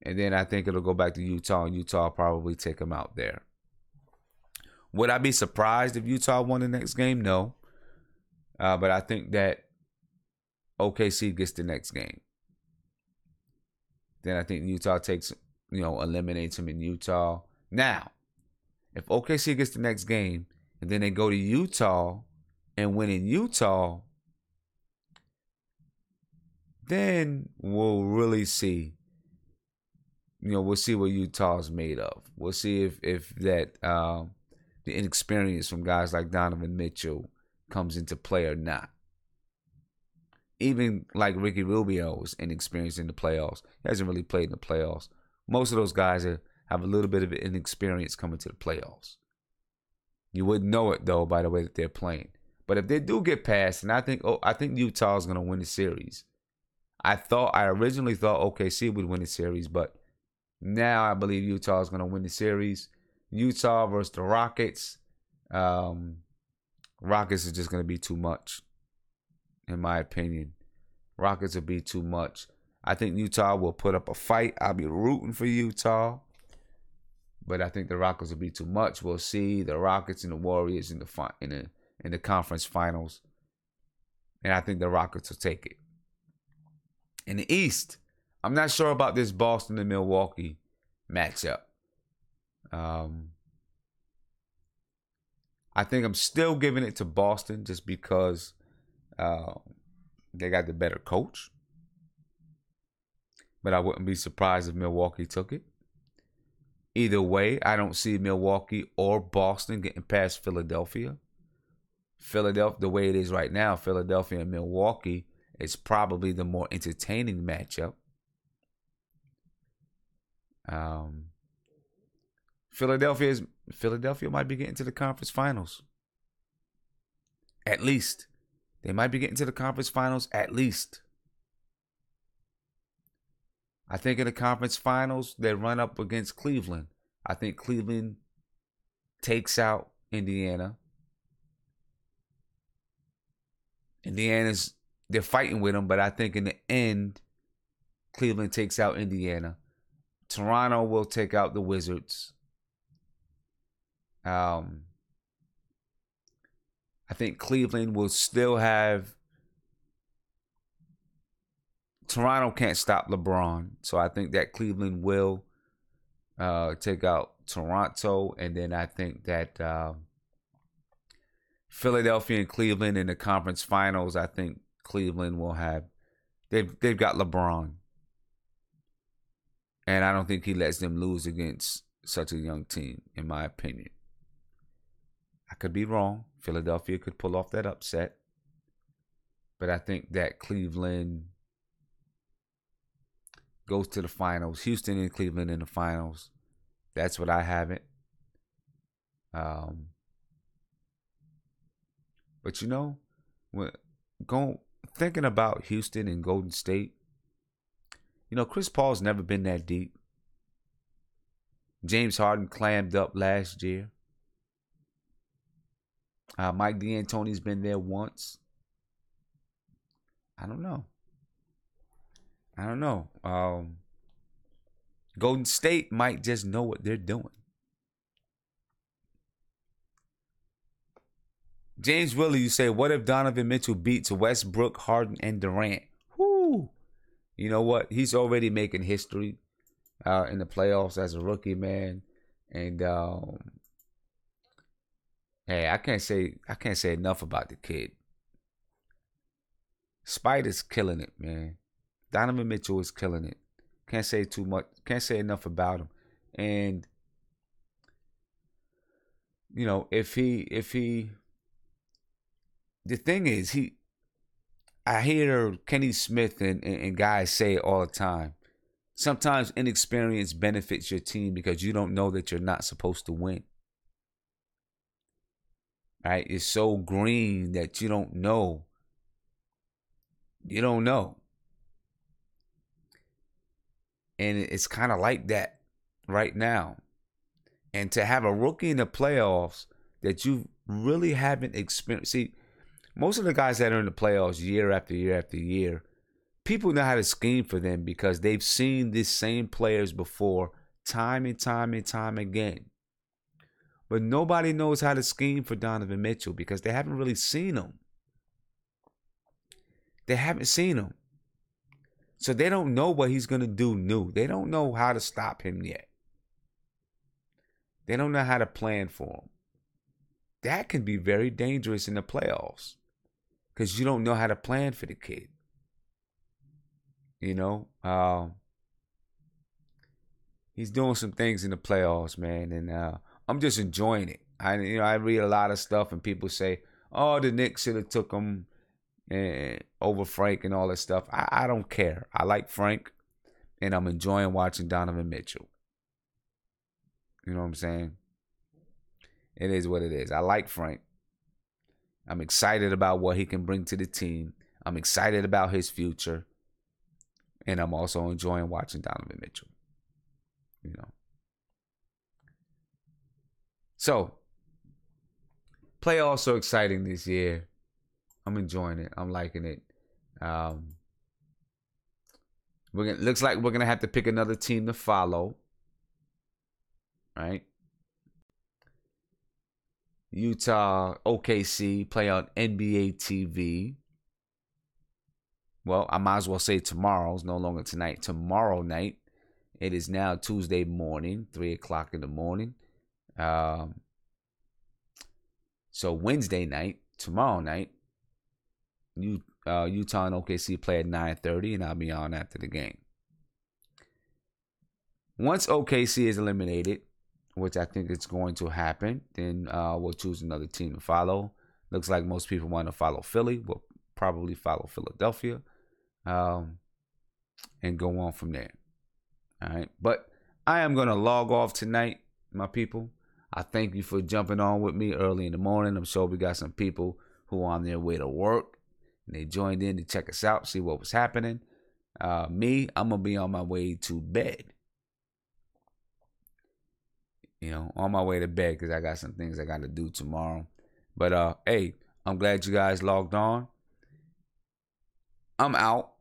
And then I think it'll go back to Utah, and Utah will probably take them out there. Would I be surprised if Utah won the next game? No. But I think that OKC gets the next game. Then I think Utah eliminates them in Utah. Now, if OKC gets the next game, and then they go to Utah and win in Utah, then we'll really see we'll see what Utah's made of. We'll see if that the inexperience from guys like Donovan Mitchell comes into play or not. Even like Ricky Rubio is inexperienced in the playoffs. He hasn't really played in the playoffs. Most of those guys have a little bit of inexperience coming to the playoffs. You wouldn't know it though by the way that they're playing. But if they do get past, and I think Utah is going to win the series. I originally thought OKC would win the series, but now I believe Utah is going to win the series. Utah versus the Rockets. Rockets is just going to be too much, in my opinion. Rockets will be too much. I think Utah will put up a fight. I'll be rooting for Utah, but I think the Rockets will be too much. We'll see the Rockets and the Warriors in the conference finals, and I think the Rockets will take it. In the East, I'm not sure about this Boston and Milwaukee matchup. I think I'm still giving it to Boston just because they got the better coach. But I wouldn't be surprised if Milwaukee took it. Either way, I don't see Milwaukee or Boston getting past Philadelphia. Philadelphia, the way it is right now, Philadelphia and Milwaukee is probably the more entertaining matchup. Philadelphia might be getting to the conference finals. At least. They might be getting to the conference finals at least. I think in the conference finals, they run up against Cleveland. I think Cleveland takes out Indiana. They're fighting with them, but I think in the end, Cleveland takes out Indiana. Toronto will take out the Wizards. I think Cleveland will still have... Toronto can't stop LeBron, so I think that Cleveland will take out Toronto, and then I think that Philadelphia and Cleveland in the conference finals, I think Cleveland will have... They've got LeBron, and I don't think he lets them lose against such a young team, in my opinion. I could be wrong. Philadelphia could pull off that upset, but I think that Cleveland goes to the finals. Houston and Cleveland in the finals. That's what I have it. But thinking about Houston and Golden State, Chris Paul's never been that deep. James Harden clammed up last year. Mike D'Antoni's been there once. I don't know. Golden State might just know what they're doing. James Willie, you say, what if Donovan Mitchell beats Westbrook, Harden, and Durant? Whoo! You know what? He's already making history in the playoffs as a rookie, man. And hey, I can't say enough about the kid. Spider's killing it, man. Donovan Mitchell is killing it. Can't say too much. Can't say enough about him. And if he the thing is, I hear Kenny Smith and guys say it all the time. Sometimes inexperience benefits your team because you don't know that you're not supposed to win. Right? It's so green that you don't know. You don't know. And it's kind of like that right now. And to have a rookie in the playoffs that you really haven't experienced. See, most of the guys that are in the playoffs year after year after year, people know how to scheme for them because they've seen these same players before time and time and time again. But nobody knows how to scheme for Donovan Mitchell because they haven't really seen him. They haven't seen him. So they don't know what he's going to do new. They don't know how to stop him yet. They don't know how to plan for him. That can be very dangerous in the playoffs because you don't know how to plan for the kid. he's doing some things in the playoffs, man, and I'm just enjoying it. I read a lot of stuff, and people say, "Oh, the Knicks should have took him over Frank and all that stuff." I don't care. I like Frank, and I'm enjoying watching Donovan Mitchell. You know what I'm saying? It is what it is. I like Frank. I'm excited about what he can bring to the team. I'm excited about his future. And I'm also enjoying watching Donovan Mitchell. You know. So, playoffs are exciting this year. I'm enjoying it. I'm liking it. Looks like we're gonna have to pick another team to follow. Right? Utah, OKC play on NBA TV. Well, I might as well say tomorrow. It's no longer tonight. Tomorrow night. It is now Tuesday morning, 3 o'clock in the morning. So Wednesday night, tomorrow night, Utah and OKC play at 9:30, and I'll be on after the game. Once OKC is eliminated, which I think it's going to happen, then we'll choose another team to follow. Looks like most people want to follow Philly. We'll probably follow Philadelphia, and go on from there. All right, but I am going to log off tonight, my people. I thank you for jumping on with me early in the morning. I'm sure we got some people who are on their way to work, and they joined in to check us out, see what was happening. Me, I'm going to be on my way to bed. On my way to bed because I got some things I got to do tomorrow. But, hey, I'm glad you guys logged on. I'm out.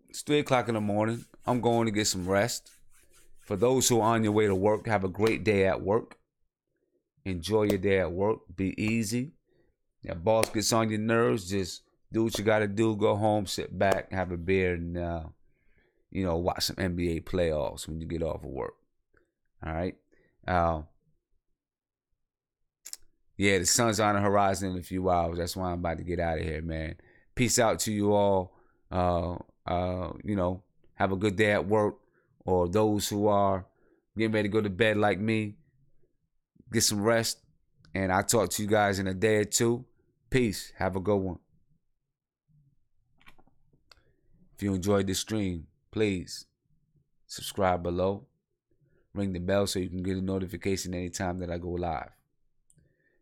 It's 3 o'clock in the morning. I'm going to get some rest. For those who are on your way to work, have a great day at work. Enjoy your day at work. Be easy. That boss gets on your nerves, just do what you got to do. Go home, sit back, have a beer, and, watch some NBA playoffs when you get off of work. All right? The sun's on the horizon in a few hours. That's why I'm about to get out of here, man. Peace out to you all. Have a good day at work, or those who are getting ready to go to bed like me, get some rest, and I'll talk to you guys in a day or two. Peace. Have a good one. If you enjoyed this stream, please subscribe below. Ring the bell so you can get a notification anytime that I go live.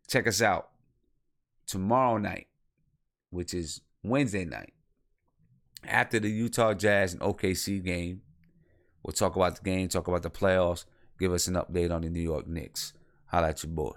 Check us out tomorrow night, which is Wednesday night. After the Utah Jazz and OKC game, we'll talk about the game, talk about the playoffs, give us an update on the New York Knicks. Holla at your boy.